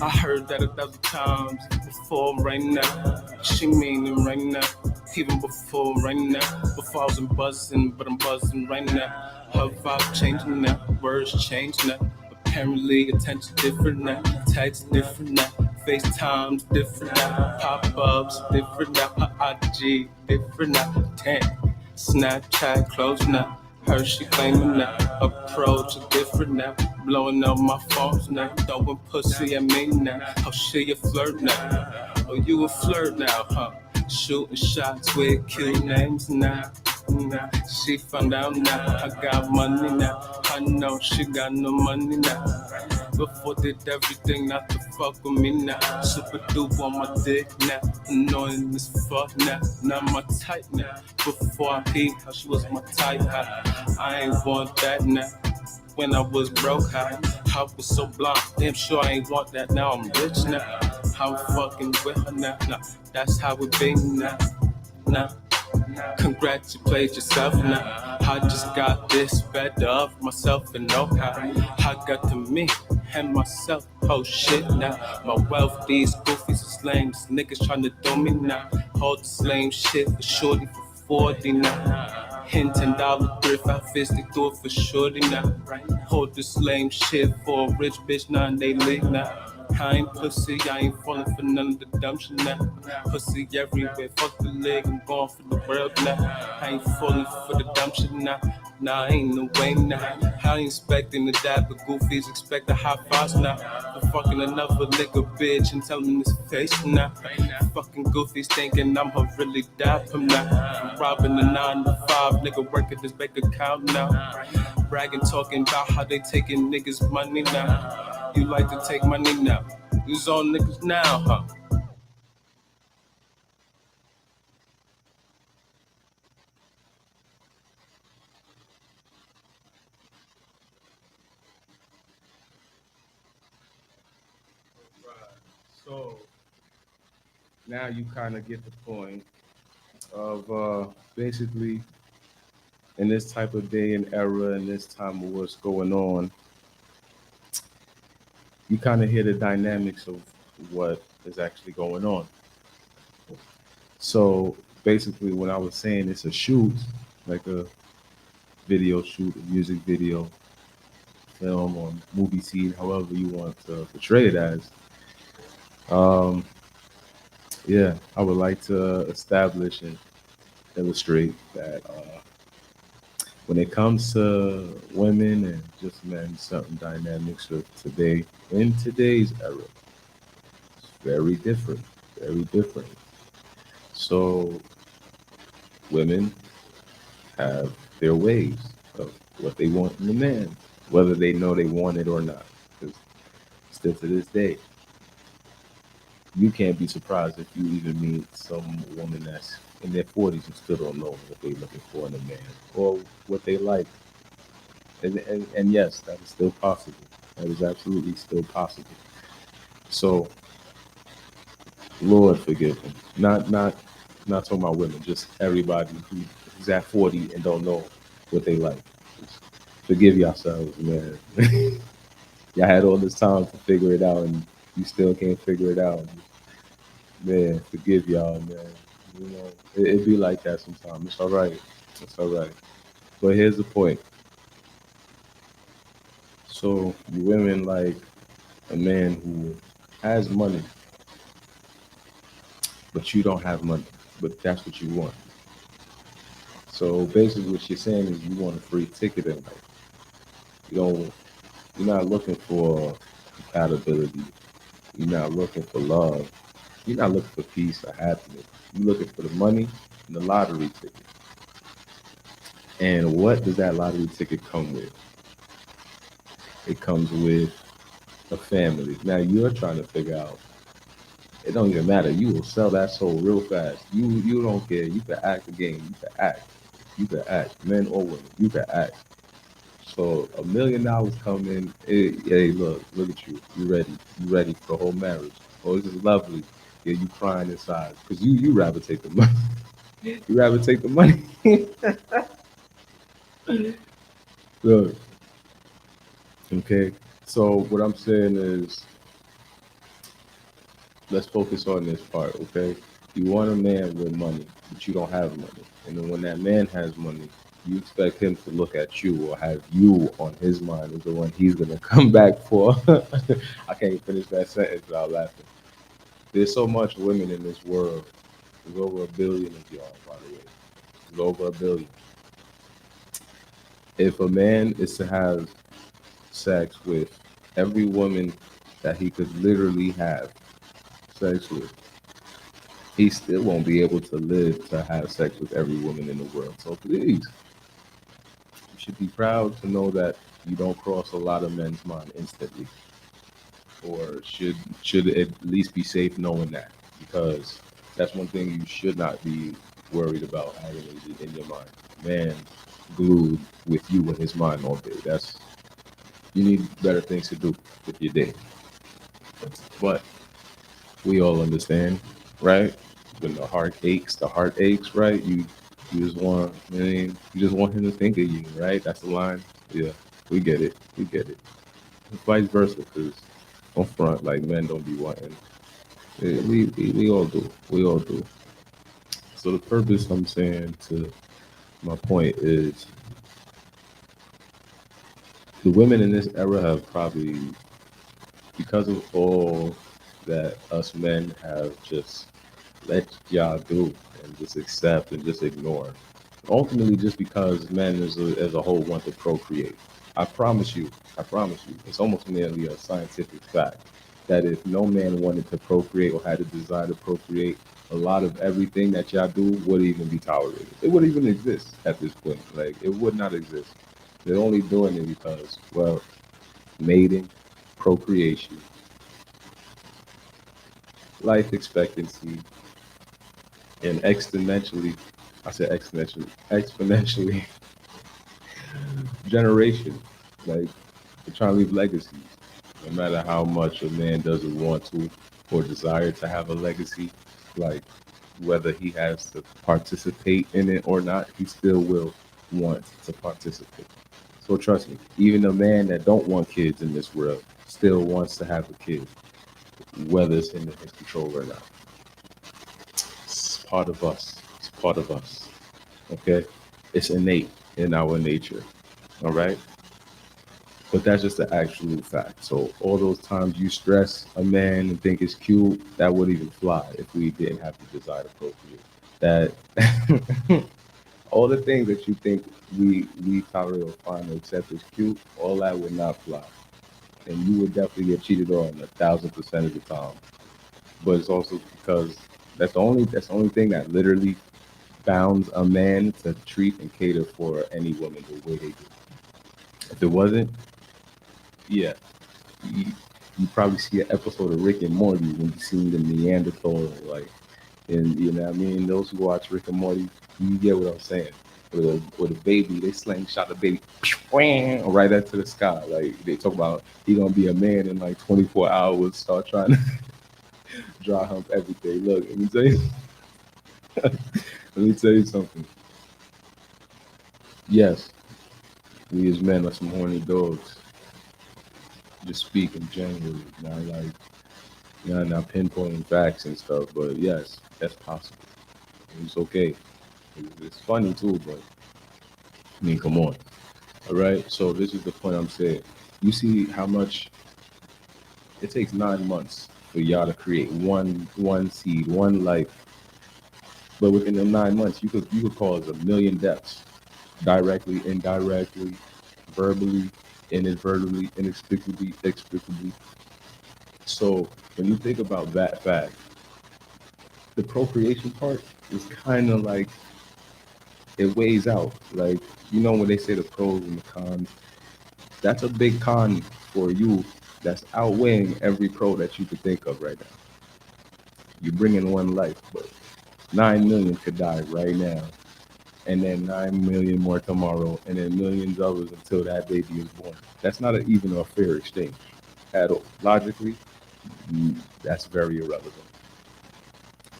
I heard that 1,000 times before right now. She mean it right now, even before right now. Before I wasn't buzzing, but I'm buzzing right now. Her vibe changing now, words change now. Apparently attention different now, text different now, FaceTime's different now, pop-ups different now, her IG different now, 10. Snapchat closed now. Her she claiming now. Approach is different now. Blowing up my phones now. Throwing pussy at me now. Oh shit, you flirt now. Oh you a flirt now, huh? Shooting shots with cute names now. now. She found out now. I got money now. I know she got no money now. Before did everything not to fuck with me now. Super dupe on my dick now. Annoying as fuck now. Not my type now. Before I peeped how she was my type. I ain't want that now. When I was broke, I was so blind. Damn sure I ain't want that. Now I'm rich now. I'm fucking with her now. Nah, that's how it be now. Nah. Congratulate yourself now. I just got this better of myself and know how I got to me and myself. Oh shit now. My wealth, these goofies is lame. These niggas tryna do me now. Hold this lame shit for shorty for 40 now. And $10 thrift outfits, they do it for shorty now. Hold this lame shit for a rich bitch now and they leave now. I ain't pussy, I ain't falling for none of the dumb shit now. Pussy everywhere, fuck the leg, I'm going for the world now. I ain't falling for the dumb shit now. Nah, ain't no way now. I ain't expecting to die, but goofies expect the high fives now. For fucking another nigga bitch and telling his face now. Fucking goofies thinking I'm gonna really die from now. I'm robbing the 9 to 5, nigga working this bank account now. Bragging, talking about how they taking niggas' money now. You like to take money now. These all niggas now, huh? So now you kind of get the point of basically in this type of day and era and this time of what's going on, you kind of hear the dynamics of what is actually going on. So basically, when I was saying it's a shoot, like a video shoot, a music video, film, or movie scene, however you want to portray it as, um, yeah, I would like to establish and illustrate that when it comes to women and just men, certain dynamics of today, in today's era, it's very different, very different. So women have their ways of what they want in a man, whether they know they want it or not. Because still to this day, you can't be surprised if you even meet some woman that's in their 40s and still don't know what they're looking for in a man or what they like. And yes, that is still possible. That is absolutely still possible. So, Lord forgive them. Not talking about women, just everybody who's at 40 and don't know what they like. Just forgive yourselves, man. Y'all had all this time to figure it out and you still can't figure it out. Man, forgive y'all, man. You know, it be like that sometimes. It's all right. It's all right. But here's the point. So you women like a man who has money, but you don't have money, but that's what you want. So basically, what you're saying is you want a free ticket in life. You don't. You're not looking for compatibility. You're not looking for love. You're not looking for peace or happiness. You're looking for the money and the lottery ticket. And what does that lottery ticket come with? It comes with a family. Now you're trying to figure out. It don't even matter. You will sell that soul real fast. You don't care. You can act the game. You can act. You can act. Men or women. You can act. So $1 million come in. Hey, look at you. You ready? You ready for the whole marriage? Oh, this is lovely. Yeah, you crying inside because you rather take the money. You rather take the money. Look, okay. So what I'm saying is, let's focus on this part, okay? You want a man with money, but you don't have money. And then when that man has money, you expect him to look at you or have you on his mind as the one he's gonna come back for. I can't finish that sentence without laughing. There's so much women in this world. There's over a billion of y'all, by the way. There's over a billion. If a man is to have sex with every woman that he could literally have sex with, he still won't be able to live to have sex with every woman in the world. So please, you should be proud to know that you don't cross a lot of men's mind instantly, or should at least be safe knowing that, because that's one thing you should not be worried about having in your mind. Man glued with you in his mind all day. That's you need better things to do with your day. But we all understand, right? When the heart aches, right? You just want, I mean, you just want him to think of you, right? That's the line. Yeah, we get it. We get it. Vice versa, because on front, like men don't be wanting. We all do. We all do. So the purpose I'm saying to my point is the women in this era have probably, because of all that us men have just let y'all do and just accept and just ignore. Ultimately, just because men as a whole want to procreate. I promise you, it's almost nearly a scientific fact that if no man wanted to procreate or had a desire to procreate, a lot of everything that y'all do wouldn't even be tolerated. It wouldn't even exist at this point. Like, it would not exist. They're only doing it because, well, mating, procreation, life expectancy, and exponentially, I said exponentially, generation. Like, they're trying to leave legacies. No matter how much a man doesn't want to or desire to have a legacy, like whether he has to participate in it or not, he still will want to participate. So trust me, even a man that don't want kids in this world still wants to have a kid, whether it's in his control or not. It's part of us. It's part of us. Okay? It's innate in our nature. All right? But that's just the actual fact. So all those times you stress a man and think it's cute, that would even fly if we didn't have the desire to procreate. That all the things that you think we tolerate or find or accept as cute, all that would not fly. And you would definitely get cheated on 1,000% of the time. But it's also because that's the only thing that literally bounds a man to treat and cater for any woman the way they do. If it wasn't, yeah, you, you probably see an episode of Rick and Morty when you see the Neanderthal, like, and you know what I mean. Those who watch Rick and Morty, you get what I'm saying. With a baby, they slingshot the baby right up to the sky. Like they talk about he gonna be a man in like 24 hours. Start trying to dry hump everything. Look, let me tell you something. Yes, we as men are some horny dogs. Just speaking generally, not like not pinpointing facts and stuff. But yes, that's possible. It's okay. It's funny too, but I mean, come on. All right. So this is the point I'm saying. You see how much it takes 9 months for y'all to create one seed, one life. But within the 9 months, you could cause a million deaths, directly, indirectly, verbally, inadvertently, explicably. So when you think about that fact, the procreation part is kind of like it weighs out. Like, when they say the pros and the cons, that's a big con for you that's outweighing every pro that you could think of right now. You bring in one life, but 9 million could die right now, and then 9 million more tomorrow, and then millions others until that baby is born. That's not even a fair exchange at all. Logically, that's very irrelevant.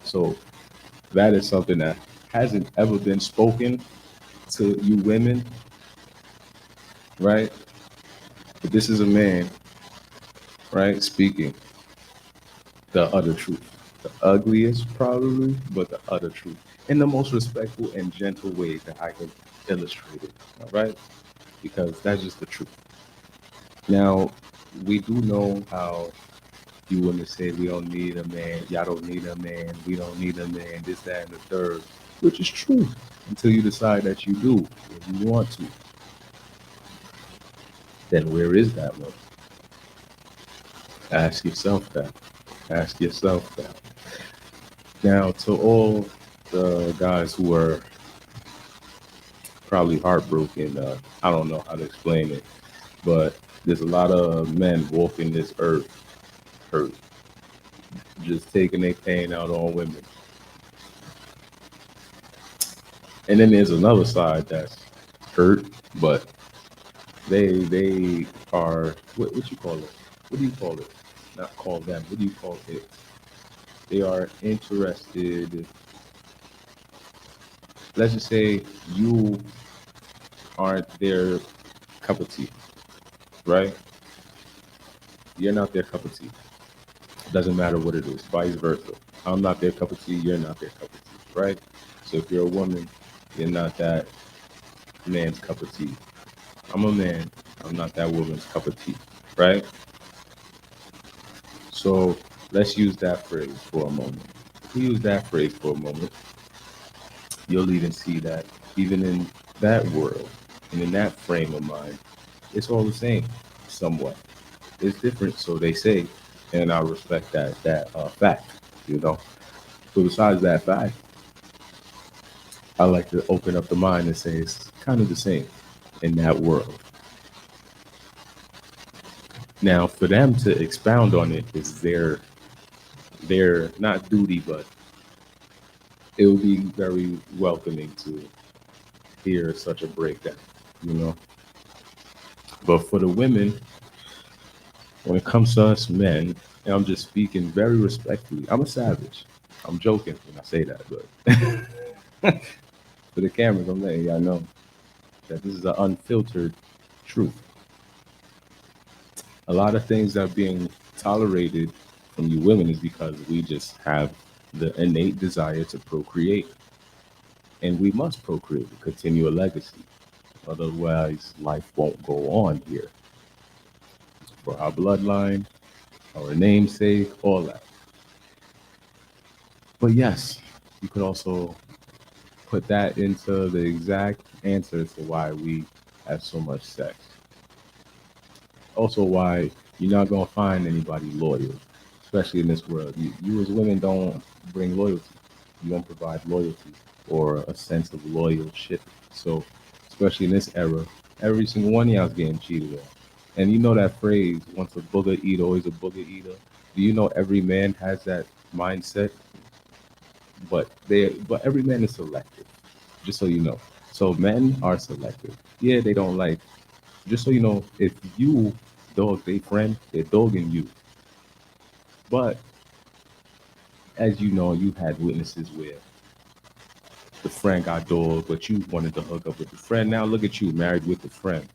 So that is something that hasn't ever been spoken to you women, right? But this is a man, right, speaking the utter truth. The ugliest, probably, but the utter truth. In the most respectful and gentle way that I can illustrate it, all right? Because that's just the truth. Now, we do know how you women say we don't need a man, y'all don't need a man, we don't need a man, this, that, and the third, which is true until you decide that you do, if you want to. Then where is that one? Ask yourself that. Ask yourself that. Now, to all the guys who are probably heartbroken, I don't know how to explain it, but there's a lot of men walking this earth hurt, just taking their pain out on women. And then there's another side that's hurt, but they are what you call it? What do you call it? Not call them. What do you call it? They are interested. Let's just say you aren't their cup of tea, right? You're not their cup of tea. Doesn't matter what it is. Vice versa. I'm not their cup of tea. You're not their cup of tea, right? So if you're a woman, you're not that man's cup of tea. I'm a man. I'm not that woman's cup of tea, right? So let's use that phrase for a moment. If we use that phrase for a moment, you'll even see that even in that world and in that frame of mind, it's all the same, somewhat. It's different, so they say, and I respect that fact. You know. So besides that fact, I like to open up the mind and say it's kind of the same in that world. Now, for them to expound on it is their not duty, but it would be very welcoming to hear such a breakdown, you know. But for the women, when it comes to us men, and I'm just speaking very respectfully, I'm a savage. I'm joking when I say that, but for the cameras, I'm letting y'all know that this is an unfiltered truth. A lot of things that are being tolerated from you women is because we just have the innate desire to procreate. And we must procreate to continue a legacy. Otherwise, life won't go on here. For our bloodline, our namesake, all that. But yes, you could also put that into the exact answer to why we have so much sex. Also, why you're not going to find anybody loyal, especially in this world. You as women don't bring loyalty. You don't provide loyalty or a sense of loyalship. So, especially in this era, every single one of y'all is getting cheated on. And you know that phrase, once a booger eater, always a booger eater. Do you know every man has that mindset? But every man is selective, just so you know. So men are selective. Yeah, they don't like. Just so you know, if you dog they friend, they're dogging you. But as you know, you've had witnesses where the friend got dogged, but you wanted to hook up with the friend. Now look at you, married with the friend.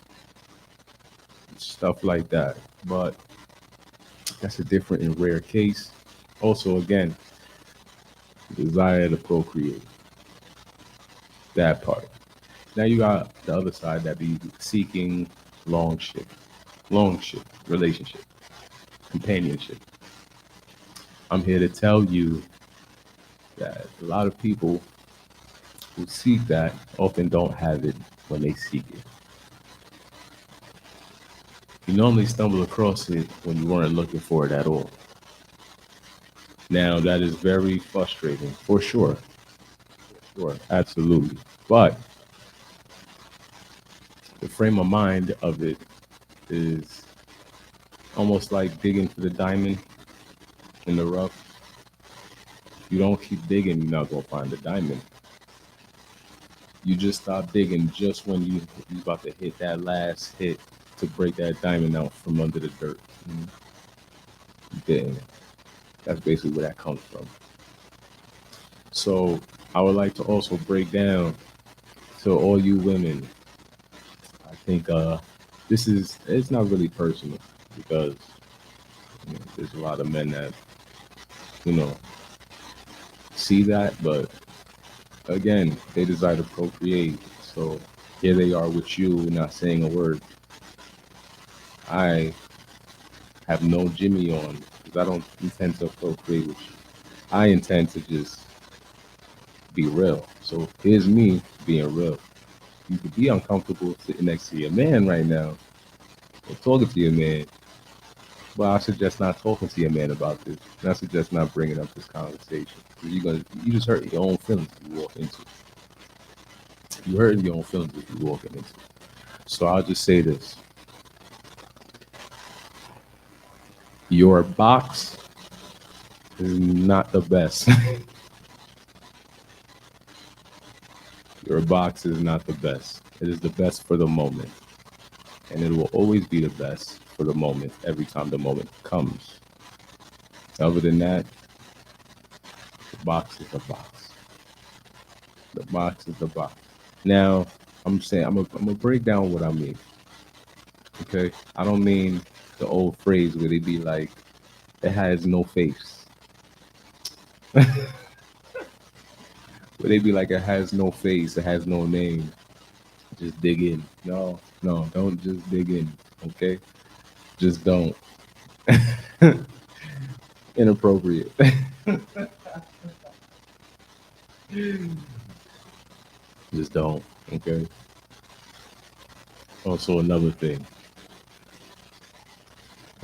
Stuff like that. But that's a different and rare case. Also, again, desire to procreate. That part. Now you got the other side that be seeking long ship, relationship, companionship. I'm here to tell you that a lot of people who seek that often don't have it when they seek it. You normally stumble across it when you weren't looking for it at all. Now that is very frustrating, for sure. Sure, absolutely. But the frame of mind of it is almost like digging for the diamond in the rough. You don't keep digging, you're not gonna find the diamond. You just stop digging just when you about to hit that last hit to break that diamond out from under the dirt. Then that's basically where that comes from. So I would like to also break down to all you women. I think this is it's not really personal because there's a lot of men that you know see that, but again, they desire to procreate. So here they are with you, not saying a word. I have no Jimmy on because I don't intend to procreate with you. I intend to just be real. So here's me being real. You could be uncomfortable sitting next to your man right now or talking to your man, Well, I suggest not talking to your man about this. And I suggest not bringing up this conversation. 'Cause you just hurt your own feelings if you walk into it. You hurt your own feelings if you walking into it. So I'll just say this: your box is not the best. Your box is not the best. It is the best for the moment, and it will always be the best for the moment every time the moment comes. Other than that, the box is the box. The box is the box. Now, I'm saying I'm gonna break down what I mean. Okay, I don't mean the old phrase where they be like, "It has no face." Where they be like, "It has no face. It has no name. Just dig in." No, no, don't just dig in. Okay, just don't. Inappropriate. Just don't. Okay. Also, another thing: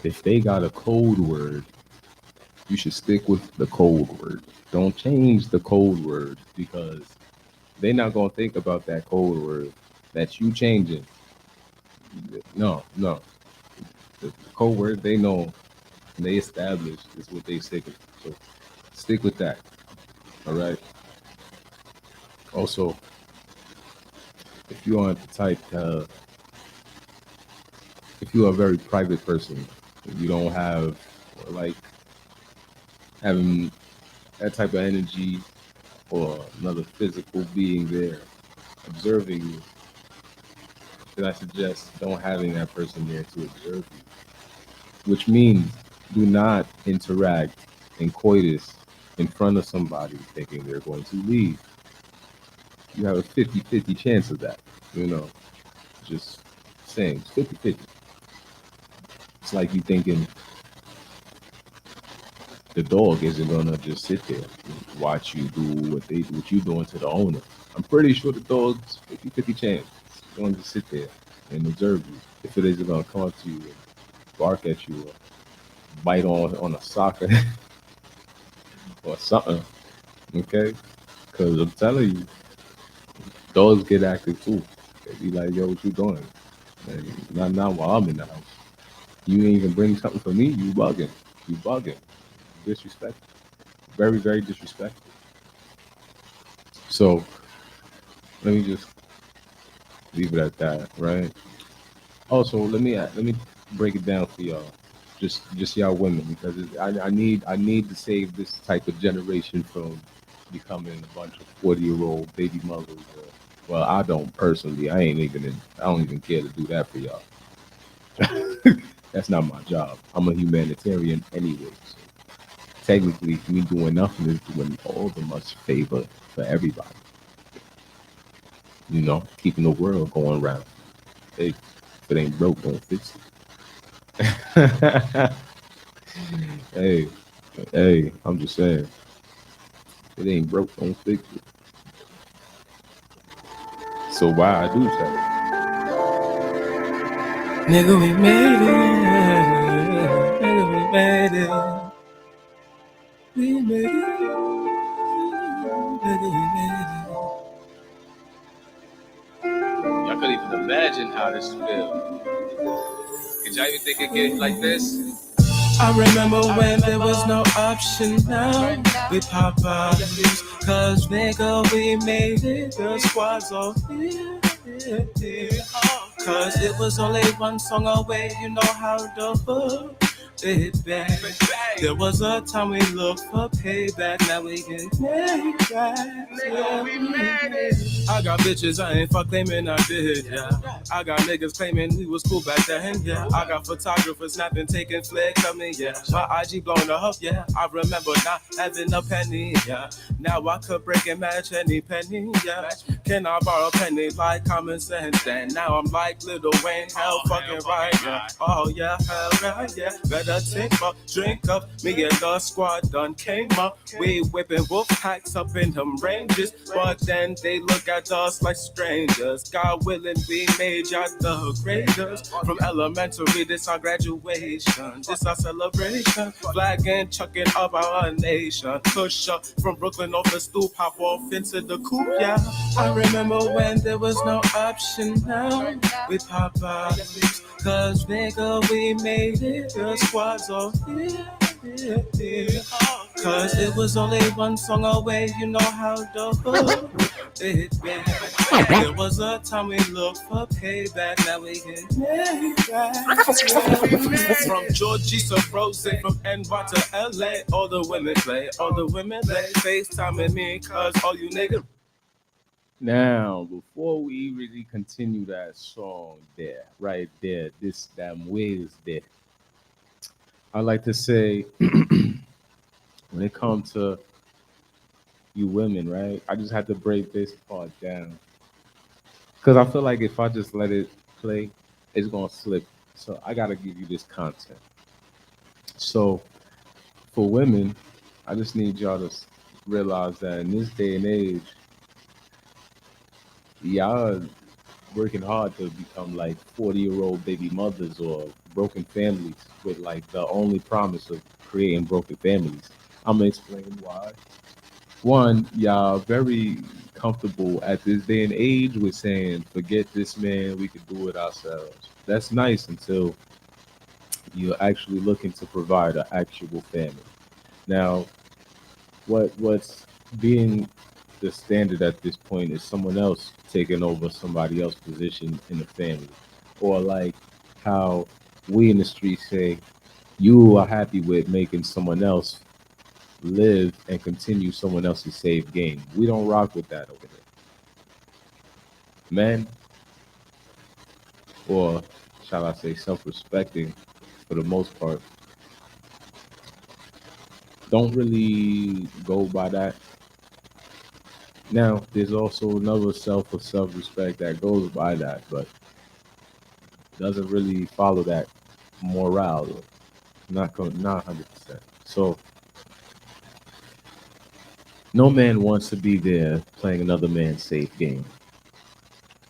if they got a code word, you should stick with the code word. Don't change the code word because they're not gonna think about that code word that you changing. No, no. The code word they know and they established is what they stick with. So stick with that. All right. Also, if you aren't the type, if you are a very private person, you don't have like having that type of energy or another physical being there observing you, then I suggest don't having that person there to observe you. Which means do not interact in coitus in front of somebody thinking they're going to leave. You have a 50-50 chance of that, you know. Just saying, 50-50. It's like you thinking the dog isn't gonna just sit there and watch you do what you doing to the owner. I'm pretty sure the dog's 50-50 chance. It's going to sit there and observe you. If it isn't gonna come up to you and bark at you or bite on a sock or something. Okay? Because I'm telling you, dogs get active too. They be like, yo, what you doing? And not while I'm in the house. You ain't even bring something for me, you bugging. You bugging. Disrespectful. Very, very disrespectful. So let me just leave it at that, right? Also, let me break it down for y'all. Just y'all women, because I need to save this type of generation from becoming a bunch of 40-year-old baby mothers. Well, I don't personally. I don't even care to do that for y'all. That's not my job. I'm a humanitarian anyway. So technically, me doing nothing is doing all the much favor for everybody. You know, keeping the world going round. Hey, if it ain't broke, don't fix it. Hey, hey, I'm just saying, if it ain't broke, don't fix it. So why I do say Nigga, we made it. Nigga, we made it. We made it. Nigga, we made it. Y'all couldn't even imagine how this feels. Could y'all even think it get like this? I remember when there was no option now. We pop out, cause nigga, we made it. The squad's all here. Cause it was only one song away, you know how the hook it back. There was a time we looked for payback, now we can make back. Yeah, we made it. I got bitches I ain't fuck claiming I did, yeah. I got niggas claiming we was cool back then, yeah. I got photographers snapping, taking flicks of me, yeah. My IG blowing up, yeah. I remember not having a penny, yeah. Now I could break and match any penny, yeah. Can I borrow a penny like common sense? And now I'm like Little Wayne, hell fucking right, yeah. Oh yeah, hell right, yeah. Better take a drink up. Me and the squad done came up. We whipping wolf packs up in them ranges, but then they look at us like strangers. God willing, we made y'all the greatest. From elementary, this our graduation. This our celebration. Flag and chucking up our nation. Push up from Brooklyn off the stoop, hop off into the coupe, yeah. I remember when there was no option now. We pop out, cause nigga, we made it. The squad's all here. Cause it was only one song away, you know how the hood it been. There was a time we looked for payback, now we get payback. From Georgie to Rose, from NY to LA, all the women play, all the women play. FaceTiming me, cause all you niggas. Now, before we really continue that song there, right there, this damn way is there. I like to say, when it comes to you women, right? I just have to break this part down because I feel like if I just let it play, it's gonna slip. So I gotta give you this content. So for women, I just need y'all to realize that in this day and age, y'all working hard to become like 40-year-old baby mothers or broken families with like the only promise of creating broken families. I'm gonna explain why. One, y'all very comfortable at this day and age with saying, forget this man, we could do it ourselves. That's nice until you're actually looking to provide an actual family. Now, what's being the standard at this point is someone else taking over somebody else's position in the family. Or like how we in the street say, you are happy with making someone else live and continue someone else's save game. We don't rock with that over here. Men, or shall I say self-respecting for the most part, don't really go by that. Now, there's also another self or self-respect that goes by that, but doesn't really follow that morale. Not 100%. So no man wants to be there playing another man's safe game.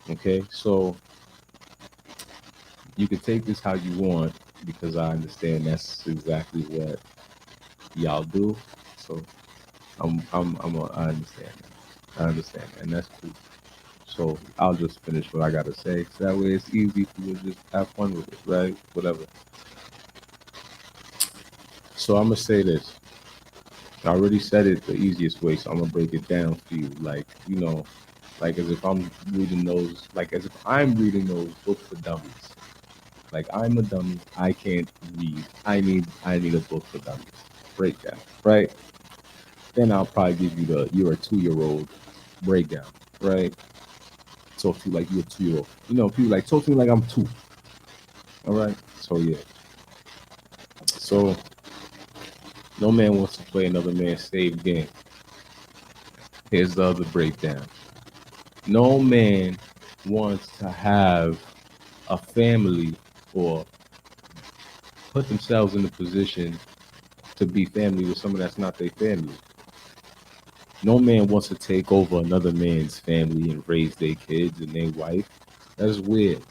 Okay, so you can take this how you want because I understand that's exactly what y'all do. So I understand that. I understand that, and that's cool. So I'll just finish what I gotta say. So that way it's easy for you to just have fun with it, right? Whatever. So I'm gonna say this. I already said it the easiest way, so I'm gonna break it down for you. Like, like as if I'm reading those, like as if I'm reading those books for dummies. Like I'm a dummy, I can't read. I need a book for dummies. Breakdown, right? Then I'll probably give you the you're a 2-year-old breakdown, right? Talk to you like you're a 2-year-old. People like talk to me like I'm two. All right. So yeah. So no man wants to play another man's save game. Here's the other breakdown. No man wants to have a family or put themselves in a position to be family with someone that's not their family. No man wants to take over another man's family and raise their kids and their wife. That's weird.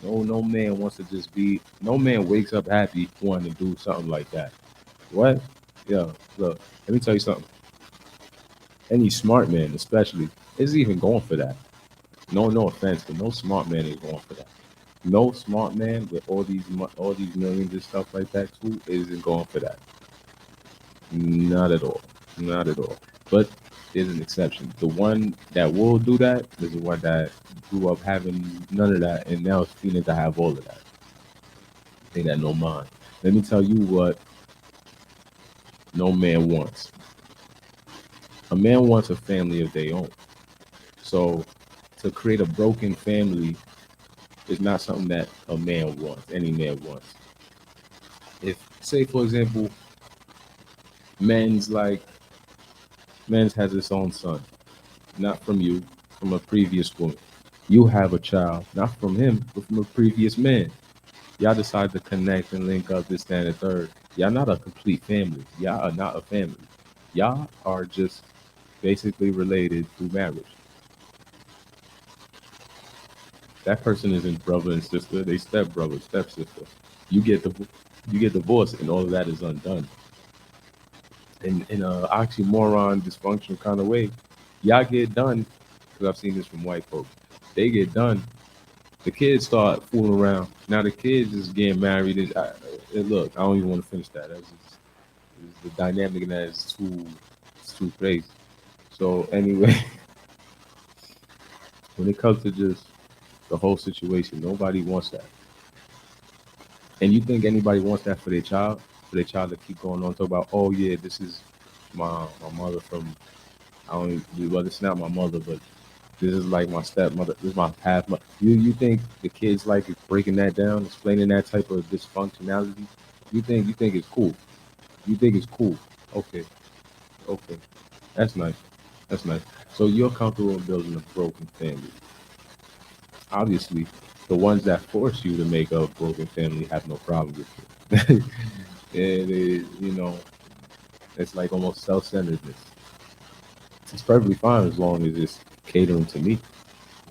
No man wants to just be. No man wakes up happy wanting to do something like that. What? Yo, look. Let me tell you something. Any smart man, especially, is even going for that. No offense, but no smart man is going for that. No smart man with all these millions and stuff like that too isn't going for that. Not at all. Not at all. But there's an exception. The one that will do that is the one that grew up having none of that and now is feeling to have all of that. They got no mind. Let me tell you what no man wants. A man wants a family of their own. So to create a broken family is not something that a man wants, any man wants. If, say, for example, men's has its own son, not from you. from a previous woman. You have a child, not from him, but from a previous man. Y'all decide to connect and link up this, that, and the third. Y'all not a complete family. Y'all are not a family. Y'all are just basically related through marriage. That person isn't brother and sister. They step brother, step sister. You get the you get divorced, and all of that is undone. In a oxymoron, dysfunction kind of way, y'all get done. Because I've seen this from white folks. They get done. The kids start fooling around. Now the kids is getting married. Look, I don't even want to finish that. The dynamic in that is it's too crazy. So anyway, when it comes to just the whole situation, nobody wants that. And you think anybody wants that for their child to keep going on talk about, oh yeah, this is my mother from I don't even, well, it's not my mother, but this is like my stepmother. This is my half mother. You think the kids like breaking that down, explaining that type of dysfunctionality? You think it's cool? You think it's cool? Okay, okay, that's nice. That's nice. So you're comfortable in building a broken family. Obviously, the ones that force you to make a broken family have no problem with it. It is, it's like almost self-centeredness. It's perfectly fine as long as it's catering to me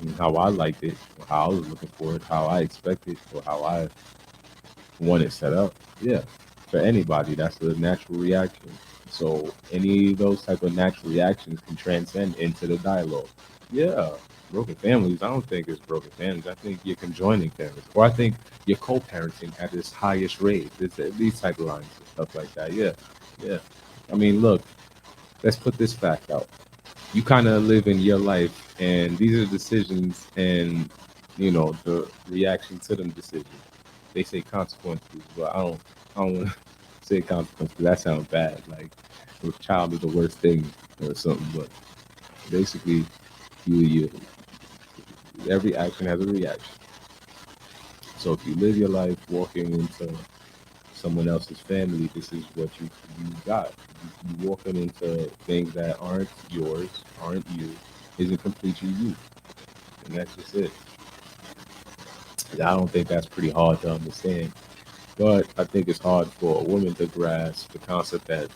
and how I liked it, or how I was looking for it, how I expected, or how I want it set up. Yeah, for anybody, that's a natural reaction. So any of those type of natural reactions can transcend into the dialogue. Yeah, broken families. I don't think it's broken families. I think you're conjoining families, or I think you're co-parenting at its highest rate. These type of lines and stuff like that. Yeah, yeah. I mean, look, let's put this fact out. You kind of live in your life, and these are decisions, and the reaction to them decisions. They say consequences, but I don't want to say consequences. That sounds bad. Like a child is the worst thing or something. But basically, you every action has a reaction. So if you live your life walking into someone else's family, this is what you got. You walking into things that aren't yours, aren't you, isn't completely you, and that's just it. I don't think that's pretty hard to understand, but I think it's hard for a woman to grasp the concept that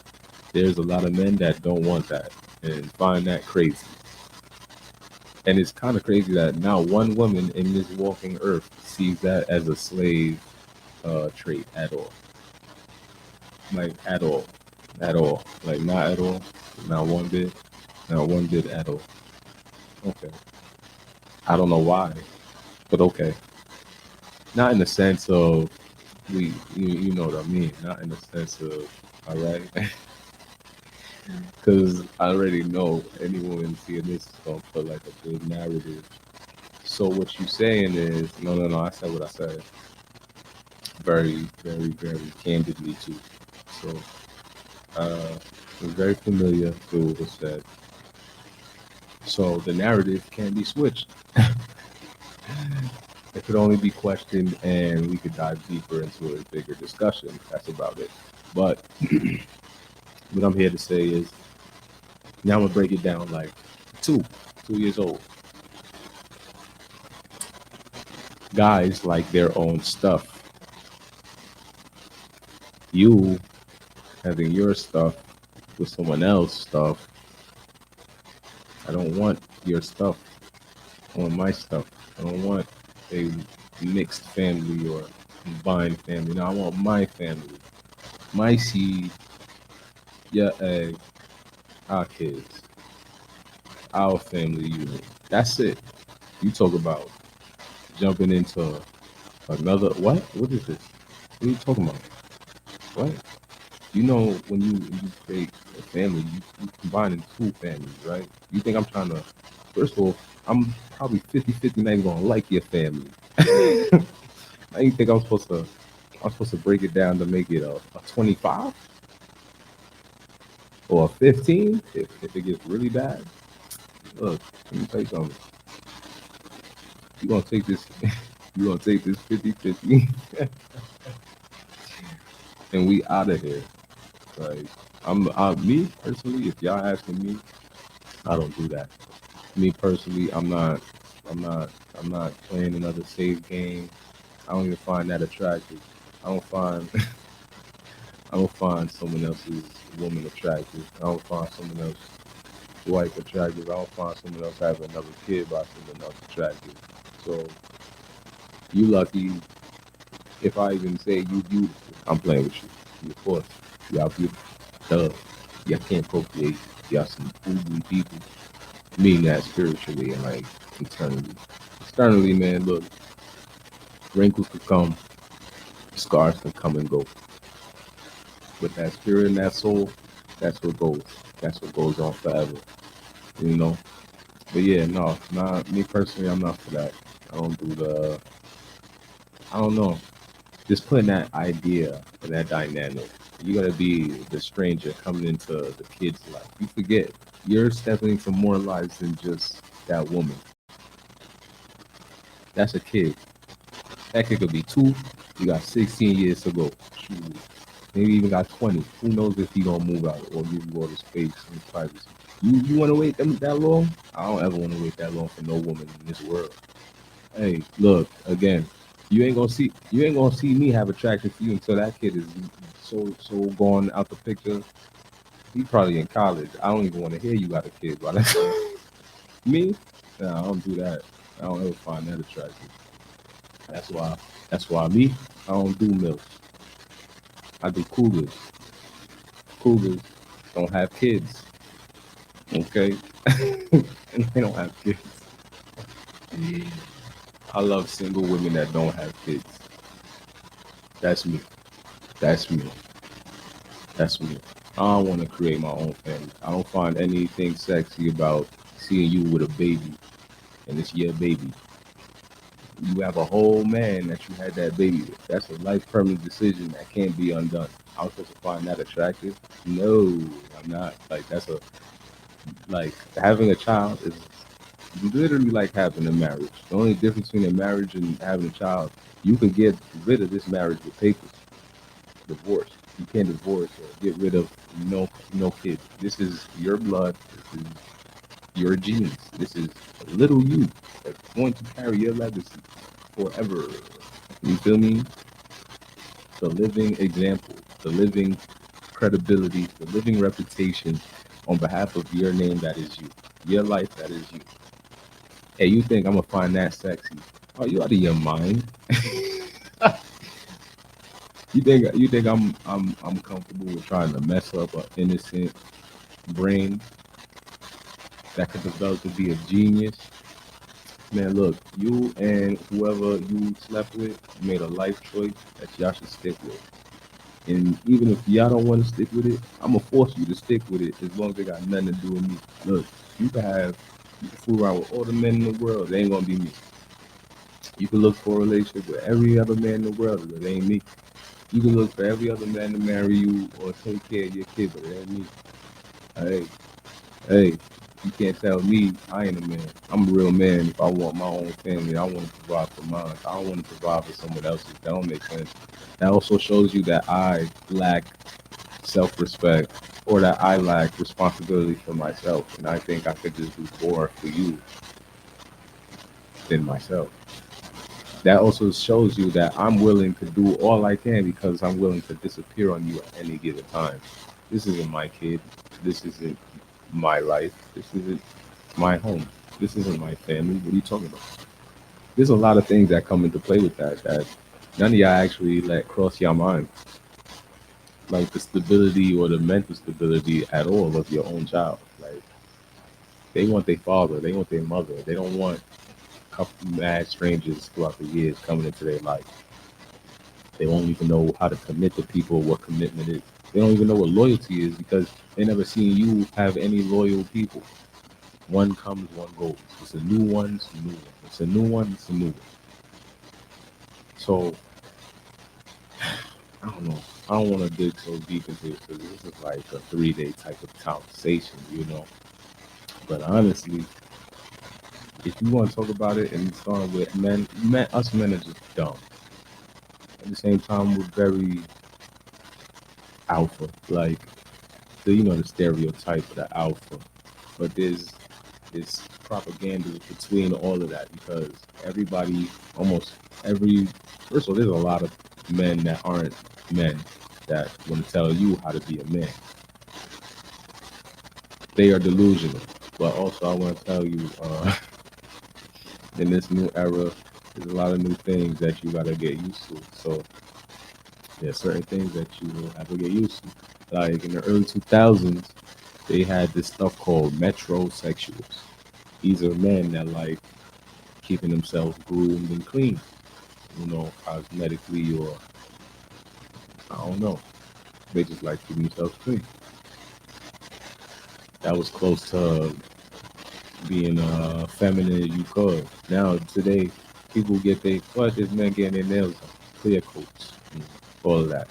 there's a lot of men that don't want that and find that crazy. And it's kind of crazy that now one woman in this walking earth sees that as a slave trait at all. Like at all, like not at all, not one bit, not one bit at all. Okay, I don't know why, but okay. Not in the sense of you know what I mean. Not in the sense of all right, because I already know any woman seeing this is gonna put like a big narrative. So what you saying is no, no, no. I said what I said, very, very, very candidly too. So I'm very familiar with what was said. So the narrative can be switched. It could only be questioned, and we could dive deeper into a bigger discussion. That's about it. But what I'm here to say is now I'm gonna break it down like two, 2 years old. Guys like their own stuff. You having your stuff with someone else's stuff. I don't want your stuff. I want my stuff. I don't want a mixed family or combined family. No, I want my family, my seed, your egg, our kids, our family unit. That's it. You talk about jumping into another what? What is this? What are you talking about? What? When you create a family, you combine two families, right? You think I'm trying to first of all, I'm probably 50-50 not even gonna like your family. I didn't think I'm supposed to break it down to make it a 25 or a 15 if it gets really bad. Look, let me tell you something. You're gonna take this you're gonna take this 50-50 and we out of here. Like me personally, if y'all asking me, I don't do that. Me personally, I'm not, I'm not playing another save game. I don't even find that attractive. I don't find, I don't find someone else's woman attractive. I don't find someone else's wife attractive. I don't find someone else having another kid by someone else attractive. So you lucky if I even say you beautiful. I'm playing with you. Of course, y'all beautiful. Duh. Y'all can't procreate. Y'all some ugly people. Mean that spiritually and like eternally. Externally, man, look, wrinkles could come, scars can come and go. But that spirit and that soul, that's what goes. That's what goes on forever. You know? But yeah, no, not me personally, I'm not for that. I don't do the I don't know. Just putting that idea and that dynamic. You gotta be the stranger coming into the kid's life. You forget you're stepping into more lives than just that woman. That's a kid. That kid could be two. You got 16 years to go. Shoot. Maybe even got 20. Who knows if he gonna move out or give you all the space and privacy. You wanna wait that long? I don't ever wanna wait that long for no woman in this world. Hey, look, again, you ain't gonna see me have attraction for you until that kid is so gone out the picture. He probably in college. I don't even want to hear you got a kid by that time. Me? Nah, I don't do that. I don't ever find that attractive. That's why me, I don't do milk. I do cougars. Cougars don't have kids. Okay? And they don't have kids. I love single women that don't have kids. That's me. That's me. That's me. I don't want to create my own family. I don't find anything sexy about seeing you with a baby and it's your baby. You have a whole man that you had that baby with. That's a life permanent decision that can't be undone. I was supposed to find that attractive. No, I'm not. Like that's a like having a child is literally like having a marriage. The only difference between a marriage and having a child, you can get rid of this marriage with papers. Divorce. You can't divorce or get rid of no kids. This is your blood. This is your genes. This is a little you that's going to carry your legacy forever. You feel me? The living example, the living credibility, the living reputation on behalf of your name that is you. Your life that is you. Hey, you think I'm gonna find that sexy? Are you out of your mind? You think I'm comfortable with trying to mess up an innocent brain that could develop to be a genius? Man, look, you and whoever you slept with made a life choice that y'all should stick with. And even if y'all don't want to stick with it, I'm gonna force you to stick with it as long as it got nothing to do with me. Look, you can fool around with all the men in the world, they ain't gonna be me. You can look for a relationship with every other man in the world, but it ain't me. You can look for every other man to marry you or take care of your kid, but it ain't me. Hey, hey, you can't tell me I ain't a man. I'm a real man. If I want my own family, I want to provide for mine. I don't want to provide for someone else's. That don't make sense. That also shows you that I lack self-respect or that I lack responsibility for myself. And I think I could just do more for you than myself. That also shows you that I'm willing to do all I can because I'm willing to disappear on you at any given time. This isn't my kid. This isn't my life. This isn't my home. This isn't my family. What are you talking about? There's a lot of things that come into play with that none of y'all actually let cross your mind. Like the stability or the mental stability at all of your own child. Like they want their father, they want their mother. They don't want a couple mad strangers throughout the years coming into their life. They won't even know how to commit to people, what commitment is. They don't even know what loyalty is because they never seen you have any loyal people. One comes, one goes. It's a new one, it's a new one. It's a new one, it's a new one. So I don't know. I don't want to dig so deep into this because this is like a 3 day type of conversation, you know. But honestly, if you want to talk about it and start with men, us men are just dumb. At the same time, we're very alpha, like the stereotype of the alpha. But there's it's propaganda between all of that because everybody, almost every, first of all, there's a lot of men that aren't men that want to tell you how to be a man. They are delusional. But also, I want to tell you, in this new era, there's a lot of new things that you gotta get used to. So there's certain things that you will have to get used to. Like in the early 2000s, they had this stuff called metrosexuals. These are men that like keeping themselves groomed and clean, cosmetically or I don't know. They just like keeping themselves clean. That was close to being feminine you could. Now today, people get their what is men getting their nails done, clear coats, all of that,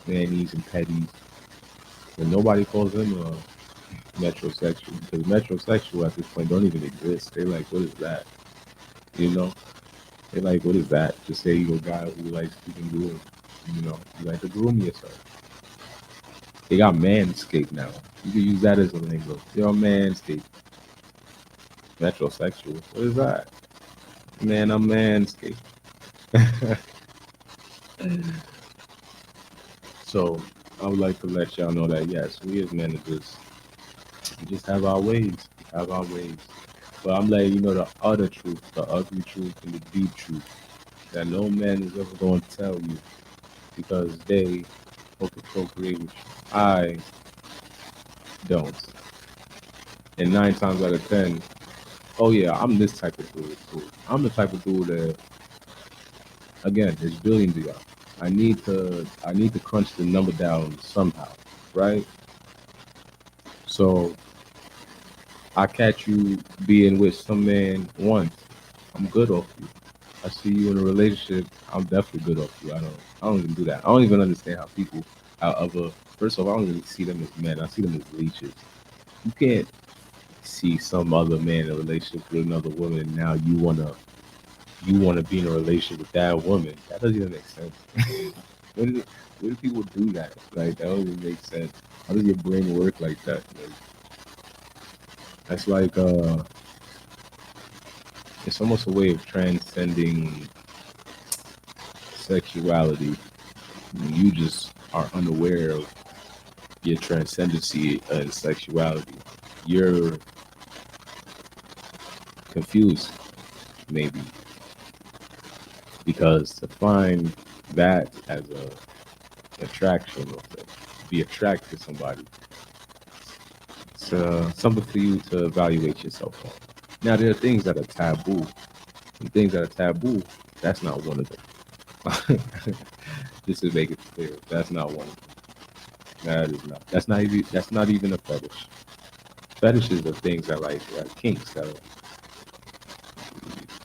manis and petties, and nobody calls them a metrosexual because metrosexual at this point don't even exist. They like, what is that? You know, they like, what is that? Just say you're a guy who likes keeping groom. You like to groom yourself. They got manscaped now. You can use that as a lingo. You're a manscaped. Metrosexual. What is that? Man, I'm manscaped. So I would like to let y'all know that yes, we as men are we just have our ways. We have our ways. But I'm letting you know the other truth, the ugly truth, and the deep truth that no man is ever going to tell you because they hope to procreate with you. I don't. And 9 times out of 10, oh yeah, I'm this type of dude. I'm the type of dude that, again, there's billions of y'all. I need to crunch the number down somehow, right? So I catch you being with some man once, I'm good off you. I see you in a relationship, I'm definitely good off you. I don't even do that. I don't even understand how people, how other, first of all, I don't even see them as men. I see them as leeches. You can't see some other man in a relationship with another woman and now you wanna be in a relationship with that woman. That doesn't even make sense. When do, when do people do that? Like that doesn't even make sense. How does your brain work like that? Like, that's like it's almost a way of transcending sexuality. You just are unaware of your transcendency and sexuality. You're confused, maybe, because to find that as a attraction or to be attracted to somebody, it's something for you to evaluate yourself on. Now, there are things that are taboo, and things that are taboo, that's not one of them. Just to make it clear, that's not one of them. That is not. That's not even a fetish. Fetishes are things that like kinks, that are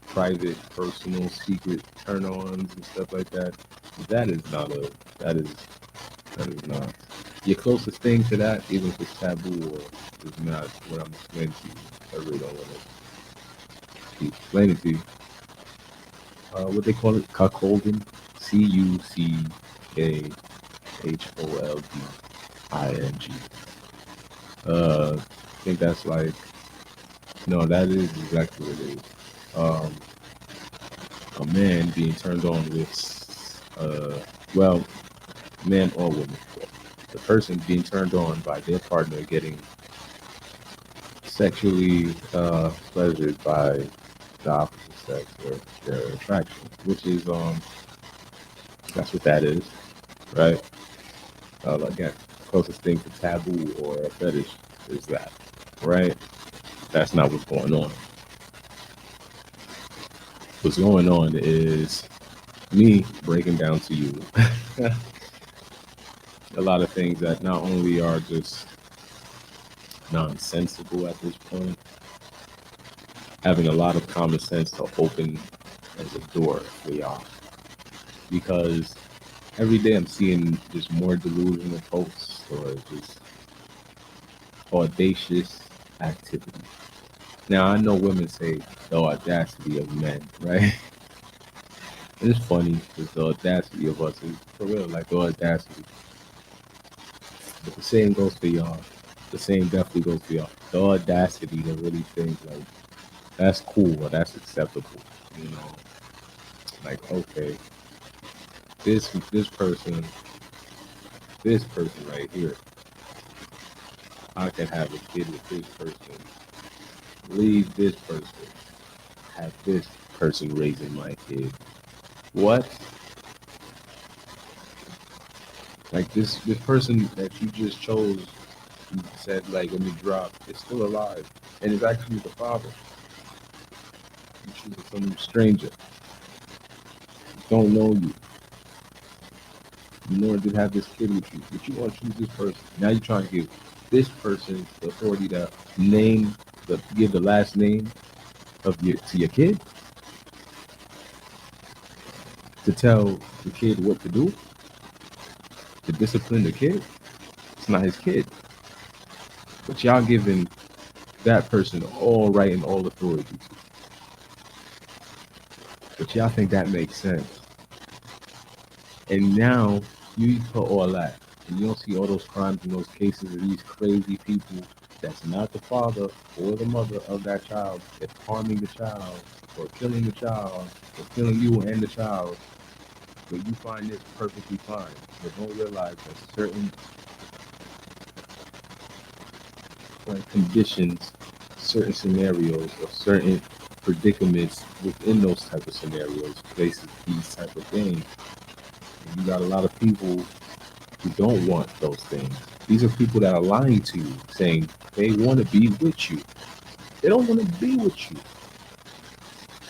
private, personal, secret turn-ons and stuff like that. That is not a. That is not. Your closest thing to that, even if it's taboo or is not what I'm explaining to you. I really don't want to keep explaining to you. What they call it, cuckolding, Cuckolding. I think that's like no, that is exactly what it is. Um, a man being turned on with, well, man or woman, the person being turned on by their partner getting sexually pleasured by the opposite sex or their attraction, which is that's what that is, right? Again, closest thing to taboo or a fetish is that, right? That's not what's going on. What's going on is me breaking down to you a lot of things that not only are just nonsensical at this point, having a lot of common sense to open as a door for y'all. Because every day I'm seeing just more delusional posts or just audacious activity. Now I know women say the audacity of men, right? And it's funny because the audacity of us is for real, like the audacity. But the same goes for y'all. The same definitely goes for y'all. The audacity to really think like that's cool or that's acceptable. You know, like okay, this person, this person right here, I can have a kid with this person, leave this person, have this person raising my kid. What? Like this person that you just chose, you said like let me drop, is still alive, and it's actually the father. You choose some stranger, don't know you, nor did have this kid with you, but you want to choose this person. Now you're trying to give this person the authority to name give the last name of your to your kid, to tell the kid what to do, to discipline the kid. It's not his kid, but y'all giving that person all right and all authority. But y'all think that makes sense. And now you put all that, and you don't see all those crimes and those cases of these crazy people that's not the father or the mother of that child, that's harming the child, or killing the child, or killing you and the child. But you find this perfectly fine. But don't realize that certain conditions, certain scenarios, or certain predicaments within those type of scenarios places these type of things. And you got a lot of people who don't want those things. These are people that are lying to you, saying they want to be with you. They don't want to be with you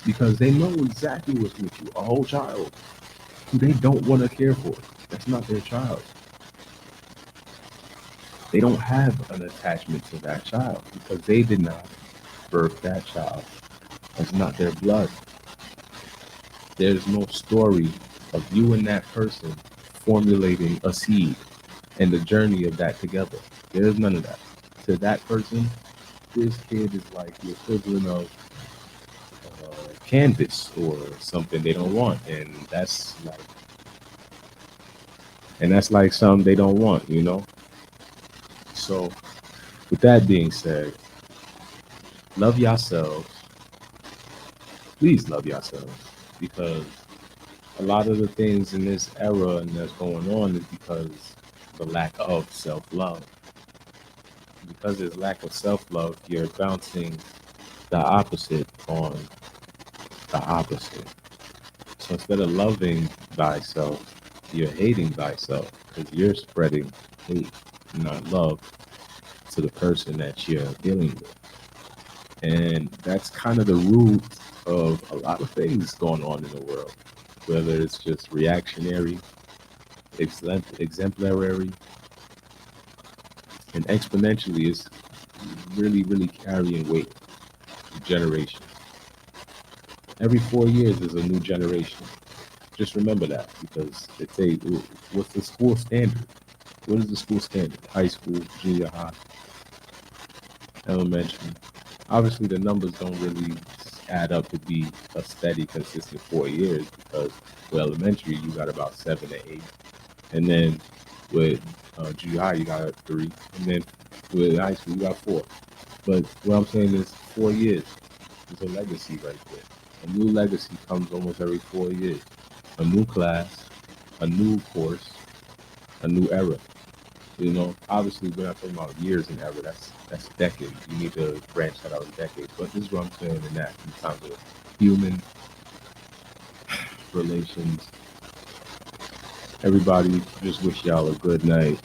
because they know exactly what's with you. A whole child who they don't want to care for. That's not their child. They don't have an attachment to that child because they did not birth that child. That's not their blood. There's no story of you and that person formulating a seed and the journey of that together. There's none of that. To that person, this kid is like the equivalent of canvas or something they don't want, and that's like something they don't want, you know. So, with that being said, love yourselves. Please love yourselves because a lot of the things in this era and that's going on is because the lack of self-love. Because there's lack of self-love, you're bouncing the opposite on the opposite. So instead of loving thyself, you're hating thyself because you're spreading hate, not love, to the person that you're dealing with. And that's kind of the root of a lot of things going on in the world, whether it's just reactionary, exemplary, and exponentially is really, really carrying weight for generations. Every 4 years is a new generation. Just remember that because it's what's the school standard? What is the school standard? High school, junior high, elementary. Obviously, the numbers don't really add up to be a steady, consistent 4 years because with elementary, you got about 7 to 8. And then with junior high, you got 3. And then with high school, you got 4. But what I'm saying is 4 years is a legacy right there. A new legacy comes almost every 4 years. A new class, a new course, a new era. You know, obviously we're not talking about years in era. That's decades. You need to branch that out in decades. But this is what I'm saying in that in terms of human relations. Everybody, just wish y'all a good night.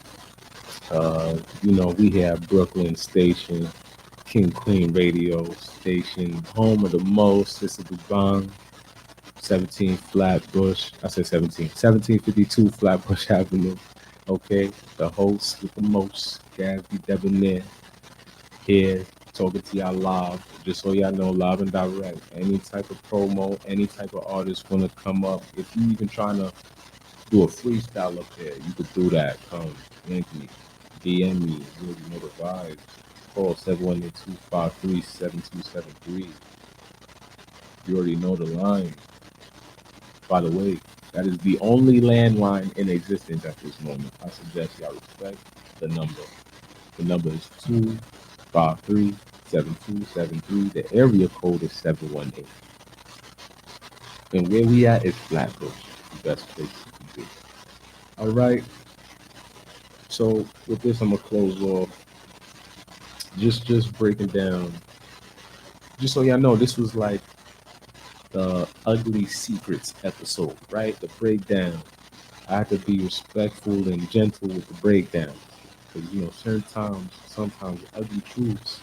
We have Brooklyn Station, King Queen Radio Station, home of the most. This is the Bang, 17 Flatbush. I said 1752 Flatbush Avenue. Okay, the host with the most, Gabby Debonair, here talking to y'all live. Just so y'all know, live and direct. Any type of promo, any type of artist want to come up. If you even trying to do a freestyle up there, you could do that. Come, link me, DM me. You already know the vibes. Call 718-253-7273. You already know the line. By the way, that is the only landline in existence at this moment. I suggest y'all respect the number. The number is 253-7273. The area code is 718. And where we at is Flatbush, the best place to be. All right. So with this, I'm gonna close off. Just breaking down. Just so y'all know, this was like the ugly secrets episode, right? The breakdown. I have to be respectful and gentle with the breakdown. Because, certain times, sometimes ugly truths,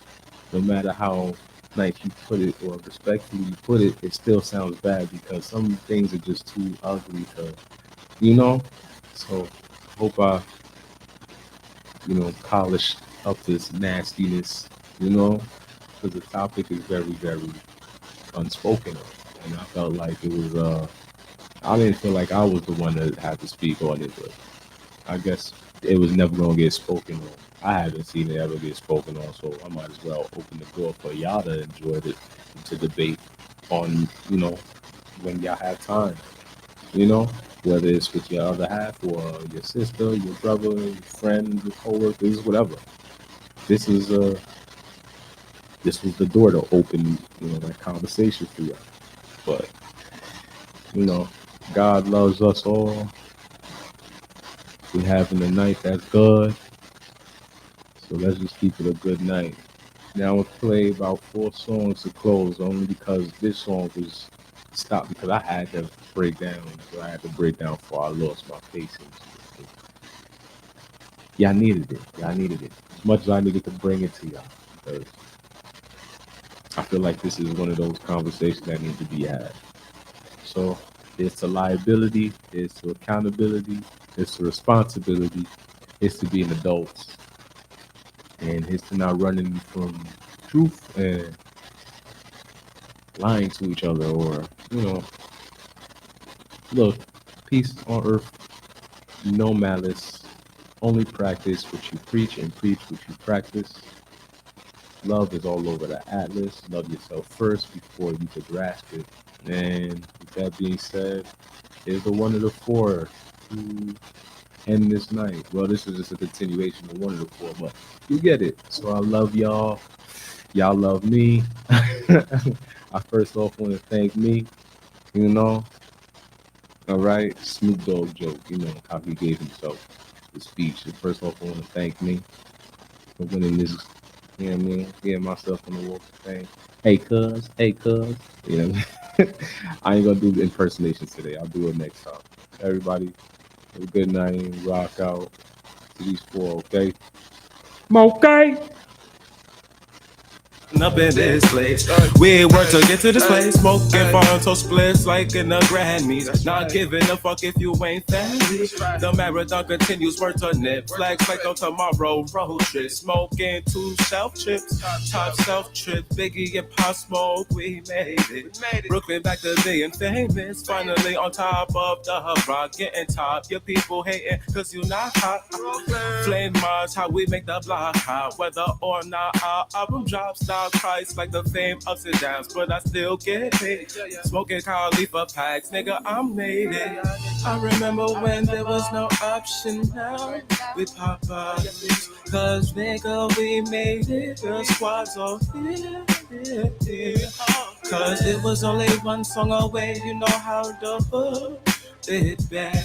no matter how nice you put it or respectfully you put it, it still sounds bad because some things are just too ugly to, you know? So, hope I, polish up this nastiness, because the topic is very, very unspoken of. And I felt like it was, I didn't feel like I was the one that had to speak on it, but I guess it was never gonna get spoken on. I haven't seen it ever get spoken on, so I might as well open the door for y'all to enjoy it and to debate on, when y'all have time, you know, whether it's with your other half or your sister, your brother, your friend, your coworkers, whatever. This is this was the door to open, that conversation for y'all. But you know, God loves us all. We having a night that's good. So let's just keep it a good night. Now we'll play about 4 songs to close, only because this song was stopped because I had to break down. So I had to break down before I lost my patience. Y'all needed it. Y'all needed it. As much as I needed to bring it to y'all. Because I feel like this is one of those conversations that need to be had. So there's to liability, there's to accountability, there's to responsibility, it's to being adults, and it's to not running from truth and lying to each other or, look, peace on earth, no malice, only practice what you preach and preach what you practice. Love is all over the atlas. Love yourself first before you could grasp it. And with that being said, here's the one of the four to end this night. Well, this is just a continuation of one of the four, but you get it. So I love y'all. Y'all love me. I first off want to thank me, you know. All right. Snoop Dogg joke, how he gave himself the speech. And first off, I want to thank me for winning this, getting myself on the Walk of Fame. Hey, cuz. I ain't gonna do the impersonations today. I'll do it next time. Everybody, have a good night and rock out to these four, okay? Okay. Up in this place, we work to get to this place. Smoking Fonto splits like in the Grammys. Not giving a fuck if you ain't fancy. The marathon continues, words on it. Flex like no tomorrow, road trip. Smoking 2 shelf chips, top self trip. Biggie and Pop Smoke, we made it. Brooklyn back to being famous. Finally on top of the rock, getting top. Your people hating cause you not hot. Flame Mars, how we make the block hot. Whether or not our album drops, stop price like the fame ups and downs, but I still get paid. Smoking Khalifa packs, nigga, I made it. I remember when there was no option now. We pop up, cause nigga, we made it. The squad's all here. Cause it was only one song away, you know how the hood did back.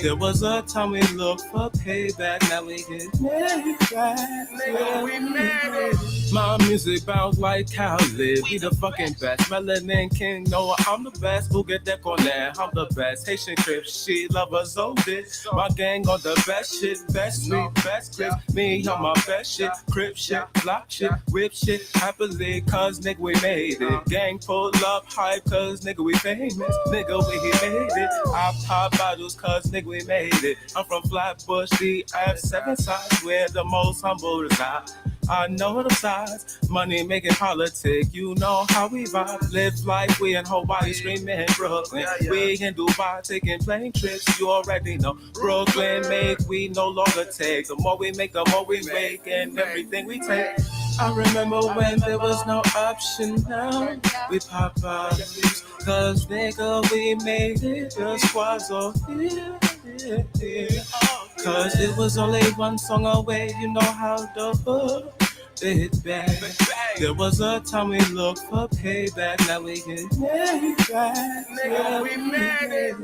There was a time we looked for payback, now we get made back. Yeah, we made it. My music bounce like Khaled, we the fucking best. Melanin King, no, I'm the best. Who get that on that? I'm the best. Haitian Crip, she love us all this. My gang on the best shit, best sweet, best clips. Me on my best shit, Crip shit, block shit, whip shit, happily, cause nigga we made it. Gang pull up hype, cause nigga we famous. Nigga we made it. I pop bottles, cause nigga we made it. I'm from Flatbush, the F7 side, where the most humble reside. I know the sides, money making politics. You know how we vibe, live like we in Hawaii, screaming Brooklyn. We in Dubai taking plane trips. You already know Brooklyn make we no longer take. The more we make, the more we make, and everything we take. I remember when there was no option now. We pop out, cause nigga we made it. The squad's all here. Cause it was only one song away, you know how the hood did bang. There was a time we looked for payback, now we get made back. Yeah, we made it.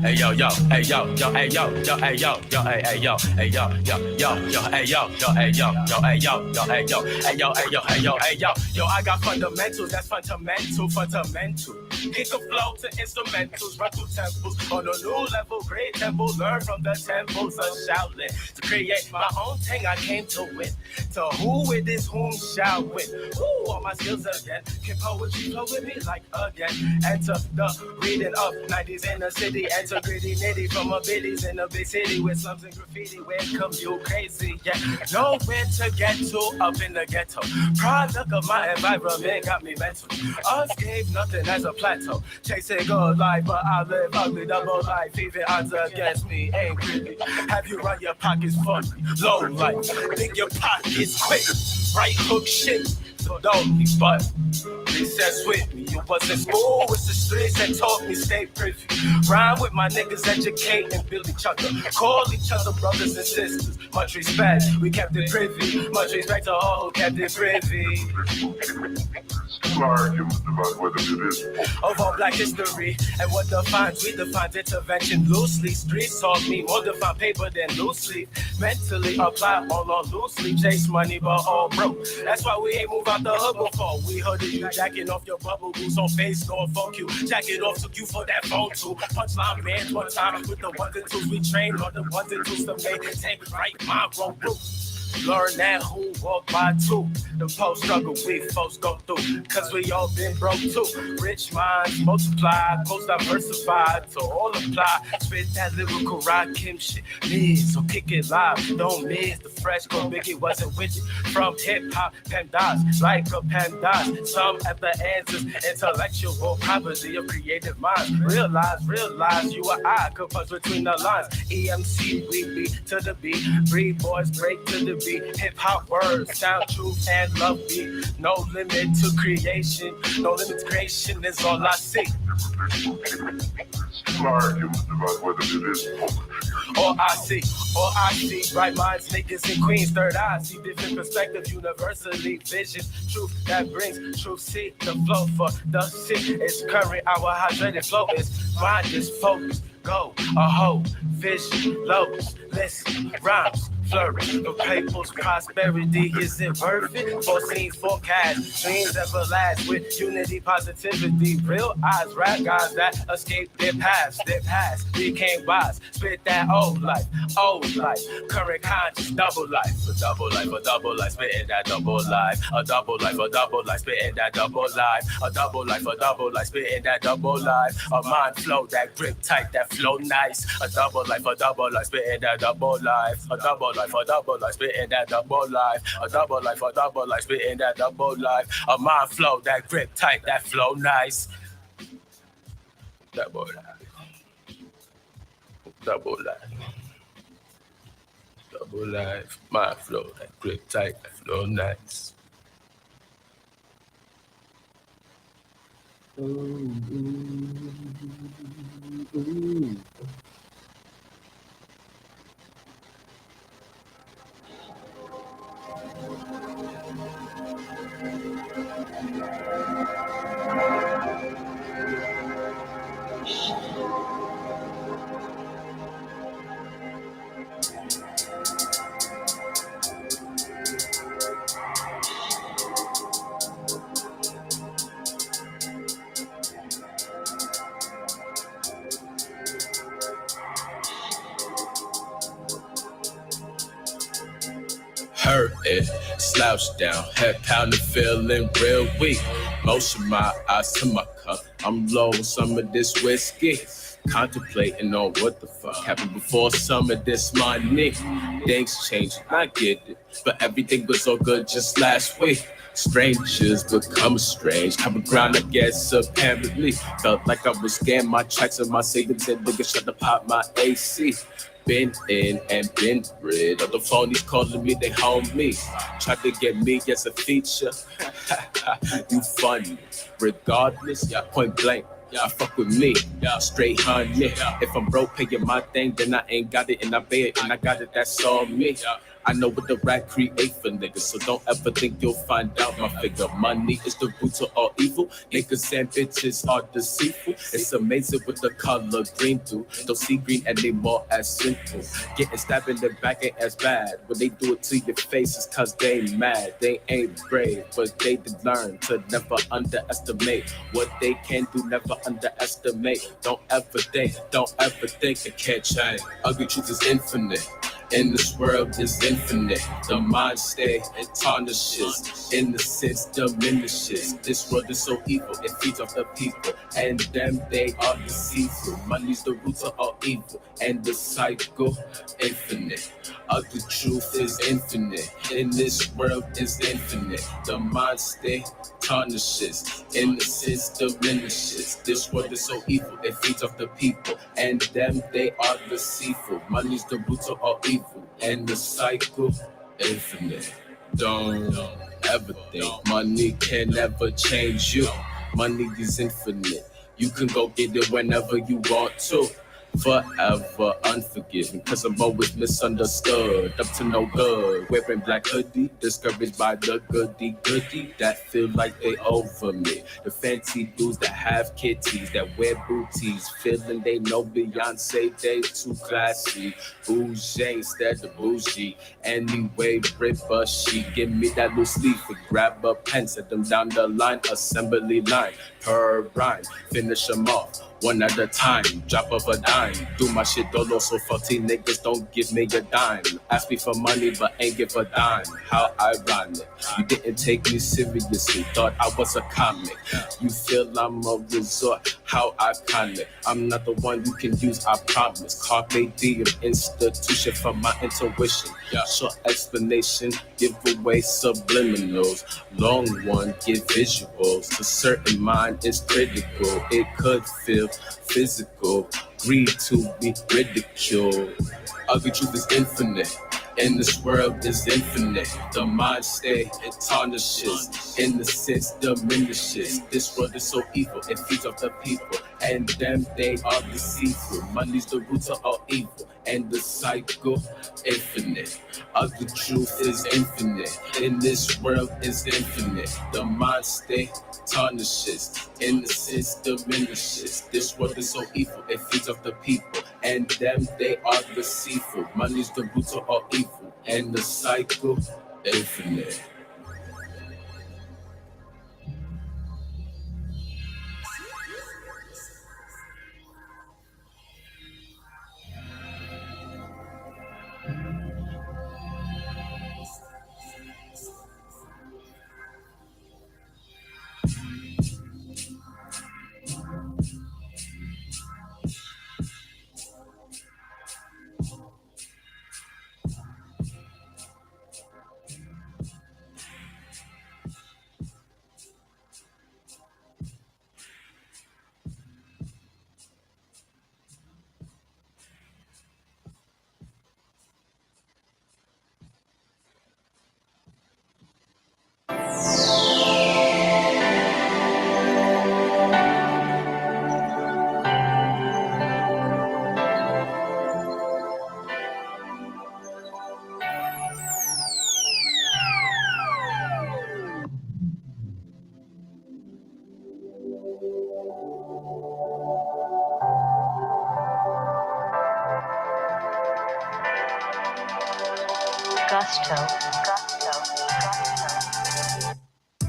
Hey yo yo, hey yo yo, hey yo yo, hey yo yo, hey yo, hey yo yo yo yo, hey yo yo, hey yo yo, hey yo yo, hey yo, hey yo, hey yo, hey yo, hey yo, I got fundamentals, that's fundamental. Kick a flow to instrumentals, run through temples on a new level, great temple, learn from the temples of Shaolin. To create my own thing, I came to win. To who it is, whom shall win? Ooh, all my skills again. Can poetry flow with me like again? Enter the reading of 90s in the city. Enter gritty nitty from a biddies in a big city with slums and graffiti. Welcome you crazy, yeah. Nowhere to get to up in the ghetto. Product of my environment got me mental. Unscathed, nothing as a plateau. Chasing good life, but I live ugly double life. Even odds against me ain't pretty. Have you run your pockets funny? Low life, think your pockets quick. Right hook shit, so don't be but. Recess with me, you was in school with the streets that taught me stay privy. Rhyme with my niggas, educate and build each other. Call each other brothers and sisters. Much respect, we kept it privy. Much respect to all who kept it privy. Of all black history and what defines, we define intervention loosely. Streets taught me more define paper than loosely. Mentally apply all on loosely. Chase money but all broke. That's why we ain't move out the hood before. We heard you jacking off your bubble goose on face store. Fuck you, jacking off took you for that phone too. Punchline man one time with the ones and twos we train on the ones and twos to maintain right mind road roots. Learn that who walk by two. The post struggle we folks go through. Cause we all been broke too. Rich minds multiply, post diversified to all apply. Spit that lyrical rock Kim shit. Miss, so kick it live. Don't miss the fresh go Biggie wasn't with it. From hip hop, PEMDAS, like a PEMDAS. Some at the answers, intellectual property of creative minds. Realize you and I could punch between the lines. EMC, we beat to the beat. Breed boys break to the beat. Hip hop words, sound truth and love beat. No limit to creation, no limit to creation is all I see. All I see, bright minds, niggas and queens, third eye, see different perspectives, universally vision, truth that brings truth, see the flow for the sick, it's current, our hydrated flow is mind is focused, go, a whole, vision, lows, listen, rhymes, flourish, the people's prosperity, is it worth it? Foresees, forecast, dreams everlast with unity, positivity, real eyes, rap guys that escape their past, became wise, spit that old life, current conscious, double life, a double life, spitting that double life, a double life, spitting that double life, a double life, spitting that double life, a mind flow, that grip tight, that flow nice, a double life, spitting that double life, a double life, spitting that double life, a double life, spitting that double life, a mind flow, that grip tight, that flow nice, double life. Double life, my flow, that grip tight, that flow nice. Hurting, slouched down, head pounding, feeling real weak. Motion my eyes to my cup, I'm low on some of this whiskey. Contemplating on what the fuck happened before some of this money. Things changed, I get it, but everything was so good just last week. Strangers become strange. Common ground, I guess, apparently. Felt like I was scamming my checks and my savings and niggas tried to pop my AC. Been in and been rid of the phonies calling me they homie. Tried to get me as a feature. You funny. Regardless, yeah, point blank. Yeah, fuck with me, yeah, straight honey. If I'm broke paying my thing, then I ain't got it and I pay it and I got it, that's on me. I know what the rat create for niggas, so don't ever think you'll find out my figure. Money is the root of all evil. Niggas and bitches are deceitful. It's amazing what the color green do. Don't see green anymore as simple. Getting stabbed in the back ain't as bad. When they do it to your face, it's cause they mad. They ain't brave, but they did learn to never underestimate what they can do. Never underestimate. Don't ever think it can't change. Ugly truth is infinite. In this world is infinite. The mind stay and tarnishes. Innocence diminishes. This world is so evil, it feeds off the people. And them they are deceitful. Money's the root of all evil. And the cycle infinite. Ugly truth is infinite. In this world is infinite. The mind stay tarnishes. Innocence diminishes. This world is so evil, it feeds off the people. And them they are deceitful. Money's the root of all evil. And the cycle infinite. Don't ever think money can never change you. Money is infinite. You can go get it whenever you want to. Forever unforgiving, cause I'm always misunderstood. Up to no good, wearing black hoodie, discouraged by the goody that feel like they over me. The fancy dudes that have kitties, that wear booties, feeling they know Beyonce, they too classy. Bougie instead of bougie. Anyway, ripper, she give me that loose leaf and grab a pen, set them down the line, assembly line, per rhyme, finish them off. One at a time, drop of a dime. Do my shit dolo, so 14 niggas don't give me a dime. Ask me for money, but ain't give a dime. How ironic. You didn't take me seriously, thought I was a comic. You feel I'm a resort, how iconic. I'm not the one you can use, I promise. Carpe diem, institution for my intuition. Short explanation, give away subliminals. Long one, give visuals. A certain mind is critical. It could feel physical, greed to be ridiculed. Ugly truth is infinite. In this world is infinite. The mind stay, it tarnishes. Innocence diminishes. This world is so evil, it feeds off the people. And them they are deceitful. Money's the root of all evil. And the cycle infinite. Ugly truth is infinite. In this world is infinite. The mind stay tarnishes. Innocence diminishes. This world is so evil, it feeds off the people. And them they are deceitful. Money's the root of all evil. And the cycle infinite.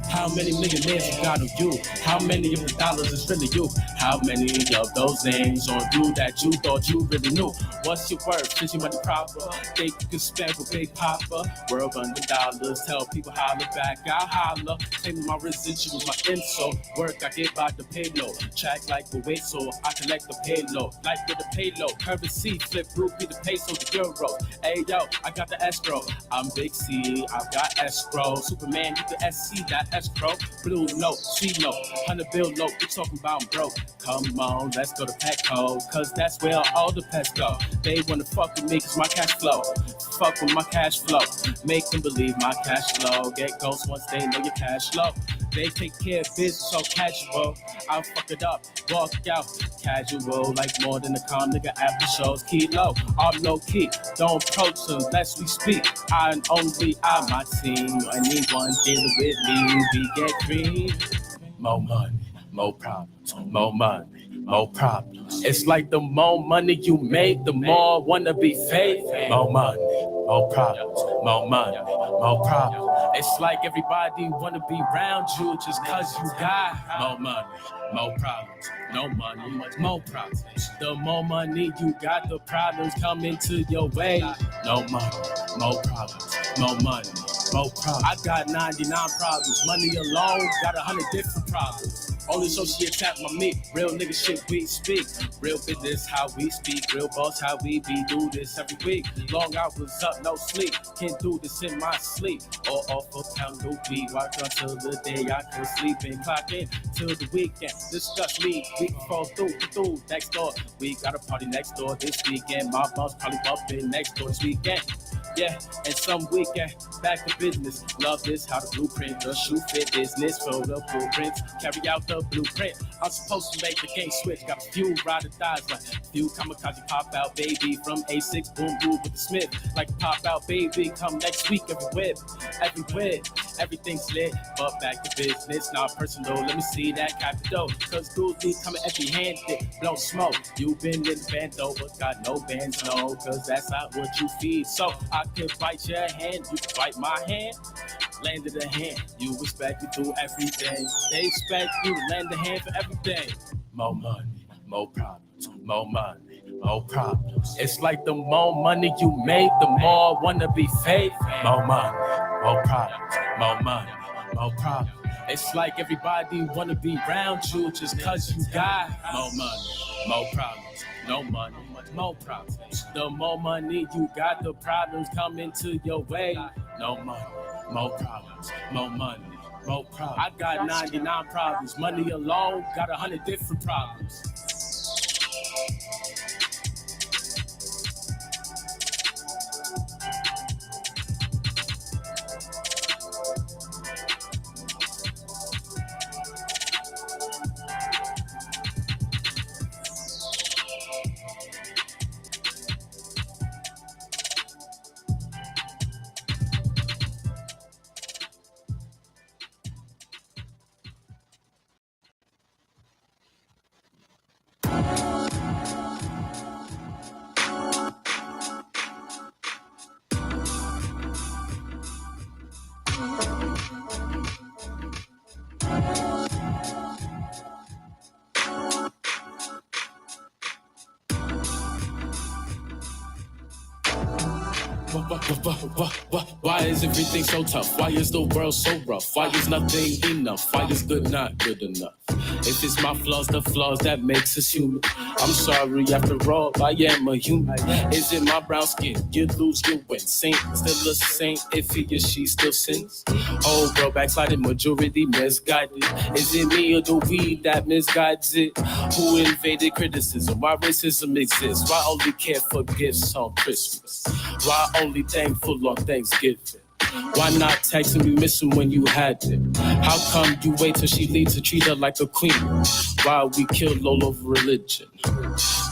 How How many millionaires you got on you? How many of the dollars is really you? How many of those names on you that you thought you really knew? What's your worth? Is your money proper? Think you can spend with Big Papa? World under dollars, tell people holler back, I'll holler. Claim my residuals, my insult. Work I get by the payload. Track like the weight, so I collect the payload. Like with the payload, currency, flip rupee, the peso, the euro. Hey yo, I got the escrow. I'm Big C, I've got escrow. Superman, you can SC that escrow. Blue note, C note, 100 bill note. You talking about I'm broke? Come on, let's go to Petco, cause that's where all the pets go. They wanna fuck with me cause my cash flow. Fuck with my cash flow. Make them believe my cash flow. Get ghosts once they know your cash flow. They take care of business so casual. I'll fuck it up, walk out casual, like more than a calm nigga after shows. Key low, I'm low key. Don't approach unless we speak. I and only I, my team. Anyone dealing with me, we get green. More money, more problems, more money. More problems. It's like the more money you make, the more wanna be fake. More money, more problems, more money, more problems. It's like everybody wanna be around you just cause you got more money, more problems, no money, more problems. The more money you got, the problems come into your way. No money, more problems, more money, more problems. I got 99 problems, money alone got 100 different problems. Only so she attack my meat. Real nigga shit we speak. Real business how we speak. Real boss how we be. Do this every week. Long hours up, no sleep. Can't do this in my sleep. Or off of town loopy. Walk until the day I can sleep and clock in till the weekend. Discuss me. We can fall through next door. We got a party next door this weekend. My boss probably bumping next door this weekend. Yeah, and some weekend, back to business. Love this, how the blueprint, the shoe fit business. For the blueprints, carry out the blueprint. I'm supposed to make the game switch. Got a few ride or dies, like few kamikaze pop out baby. From A6, boom, boom with the Smith. Like a pop out baby, come next week everywhere. Everything's lit, but back to business. Not personal, let me see that capital. Cause dudes be coming empty handed, blow smoke. You been in the band though, but got no bands, no. Cause that's not what you feed. So I could bite your hand, you could bite my hand. Land of the hand, you expect to do everything. They expect you to lend a hand for everything. More money, more problems, more money, more problems. It's like the more money you make, the more wanna be fake. More money, more problems, more money, more problems. It's like everybody wanna be around you just cause you got more money, more problems, no money, more problems. The more money you got, the problems come into your way. No money, more problems, more money, more problems. I got 99 problems. Money alone got 100 different problems. Why is everything so tough? Why is the world so rough? Why is nothing enough? Why is good not good enough? If it's my flaws, the flaws that makes us human. I'm sorry, after all, I am a human. Is it my brown skin? You lose, you win. Saint, still a saint if he or she still sins. Oh, bro, backsliding, majority misguided. Is it me or the weed that misguides it? Who invaded criticism? Why racism exists? Why only care for gifts on Christmas? Why only thankful on Thanksgiving? Why not text and be missing when you had it? How come you wait till she leaves to treat her like a queen? Why we kill all over religion?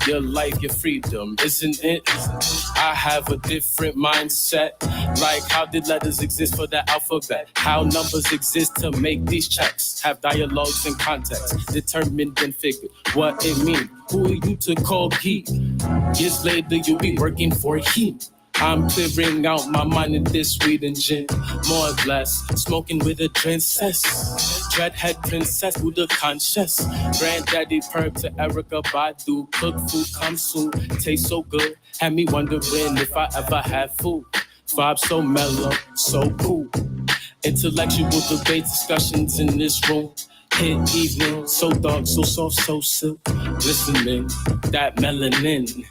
Your life, your freedom, isn't it? I have a different mindset. Like, how did letters exist for the alphabet? How numbers exist to make these checks? Have dialogues and context, determined and figured what it means. Who are you to call geek? Years later, you'll be working for heat. I'm clearing out my mind in this weed and gin. More or less, smoking with a princess. Dreadhead princess with the conscious. Granddaddy perk to Erica Badu. Cook food come soon, taste so good. Had me wondering if I ever had food. Vibe so mellow, so cool. Intellectual debate discussions in this room. Hit evening, so dark, so soft, so silk. Listening, that melanin.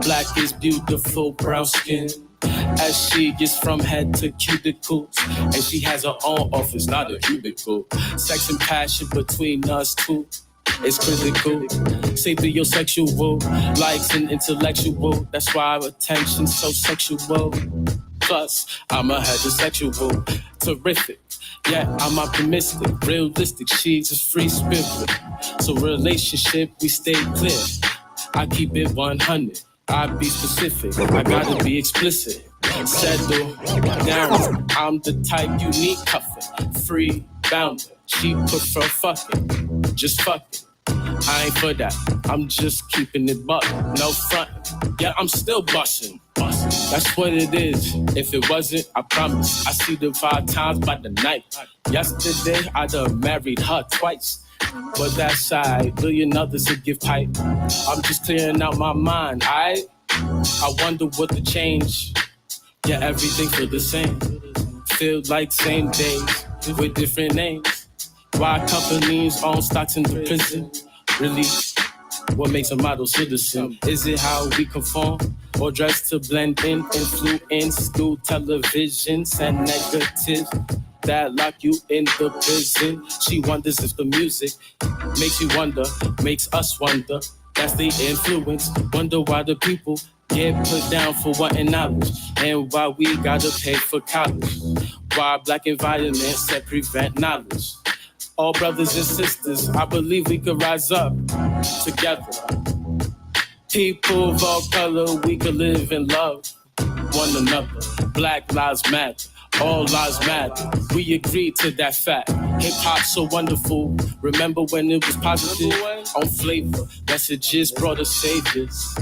Black is beautiful, brown skin. As she gets from head to cuticles. And she has her own office, not a cubicle. Sex and passion between us two. It's critical, sapiosexual, likes and intellectual. That's why our attention's so sexual. Plus, I'm a heterosexual, terrific. Yeah, I'm optimistic, realistic. She's a free spirit. So relationship, we stay clear. I keep it 100. I be specific. I gotta be explicit. Settle down. I'm the type you need cuffing. Free bounder. She prefer fucking. Just fucking. I ain't for that. I'm just keeping it buck. No front. Yeah, I'm still busting. That's what it is. If it wasn't, I promise. I see them 5 times by the night. Yesterday, I'd have married her twice. But that side, billion others to give pipe. I'm just clearing out my mind, I wonder what the change. Yeah, everything feel the same. Feel like same days with different names. Why companies own stocks in the prison? Really, what makes a model citizen? Is it how we conform or dress to blend in? Influence school televisions and negatives that lock you in the prison. She wonders if the music makes you wonder, makes us wonder. That's the influence. Wonder why the people get put down for wanting knowledge, and why we gotta pay for college. Why black environments that prevent knowledge. All brothers and sisters, I believe we could rise up together. People of all color, we could live in love one another. Black lives matter, all lives matter. We agree to that fact. Hip hop so wonderful. Remember when it was positive on flavor? Messages brought us saviors.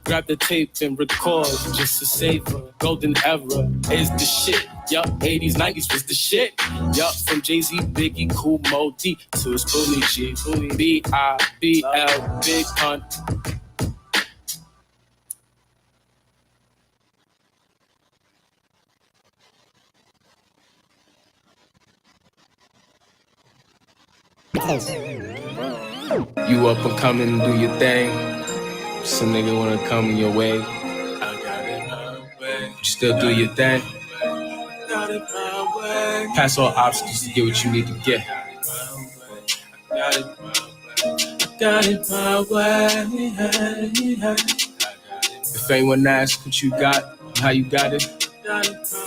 Grab the tape and record just to savor. Golden era is the shit. Yup, 80s, 90s was the shit. Yup, from Jay-Z, Biggie, Kool Moe D to Spoonie G. B-I-B-L, Big Pun. You up and coming, do your thing. Some nigga wanna come your way. I got it my way. You still do your thing. Got it my way. Pass all obstacles to get what you need to get. Got it my way. Got it my way. If anyone asks what you got, how you got it,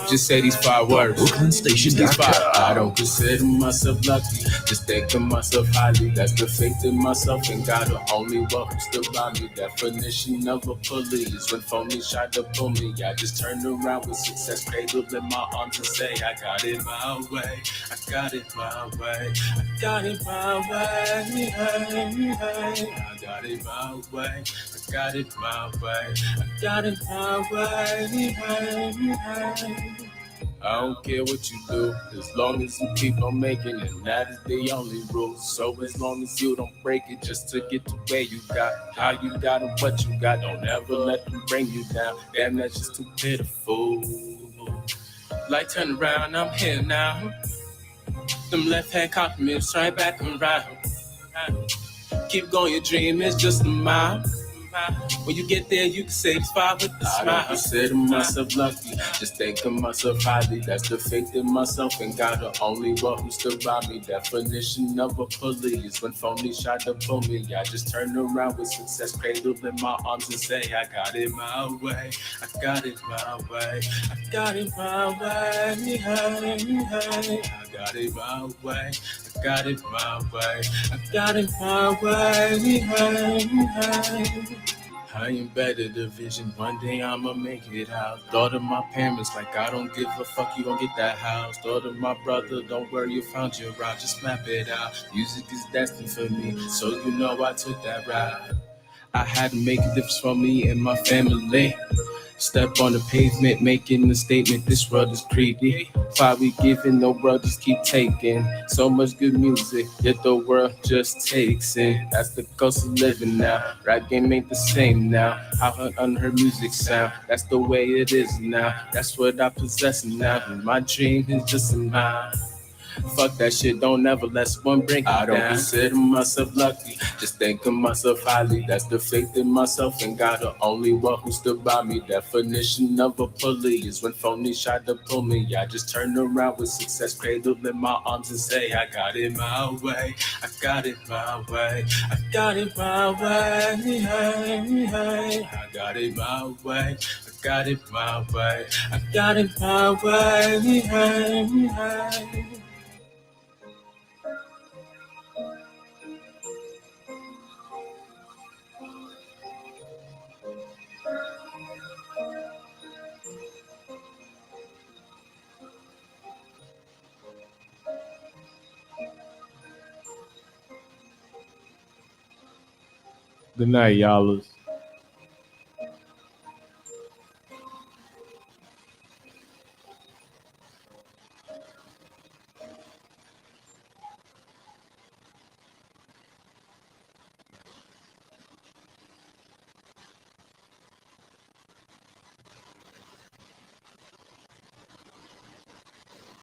just say these 5 words. BrooklynStation.com. I don't consider myself lucky. Just think of myself highly. That's the faith in myself and God, the only one who still by me. Definition of a police. When phony tried to pull me, I just turned around with success cradled in my arms and say, I got it my way. I got it my way. I got it my way. I got it my way. I got it my way. I got it my way. I don't care what you do, as long as you keep on making it, that is the only rule. So as long as you don't break it, just to get to where you got, how you got and what you got, don't ever let them bring you down. Damn, that's just too pitiful. Like turn around, I'm here now. Them left hand compliments, right back around. Keep going, your dream is just a mile. When you get there, you can say it's 5 with a smile. I consider myself lucky, just think of myself highly. That's the faith in myself and God, the only one who stood by me. Definition of a police. When phony tried to pull me, I just turned around with success cradled in my arms and say, I got it my way. I got it my way. I got it my way. I got it my way. I got it my way. I got it my way. I ain't better the vision. One day I'ma make it out. Thought of my parents like I don't give a fuck. You gon' get that house. Thought of my brother. Don't worry, you found your route. Just map it out. Music is destined for me, so you know I took that route. I had to make a difference for me and my family. Step on the pavement, making a statement. This world is creepy. Why we giving, the world just keep taking. So much good music, yet the world just takes in. That's the cost of living now. Rap game ain't the same now. How her unheard music sound. That's the way it is now. That's what I possess now. My dream is just a mine. Fuck that shit, don't ever let one bring me down. I don't consider myself lucky, just think of myself highly. That's the faith in myself and God, the only one who stood by me. Definition of a bully is when phonies tried to pull me. I just turn around with success cradled in my arms and say, I got it my way, I got it my way, I got it my way, hey, hey. I got it my way, I got it my way, I got it my way, hey, hey. Good night, y'allers.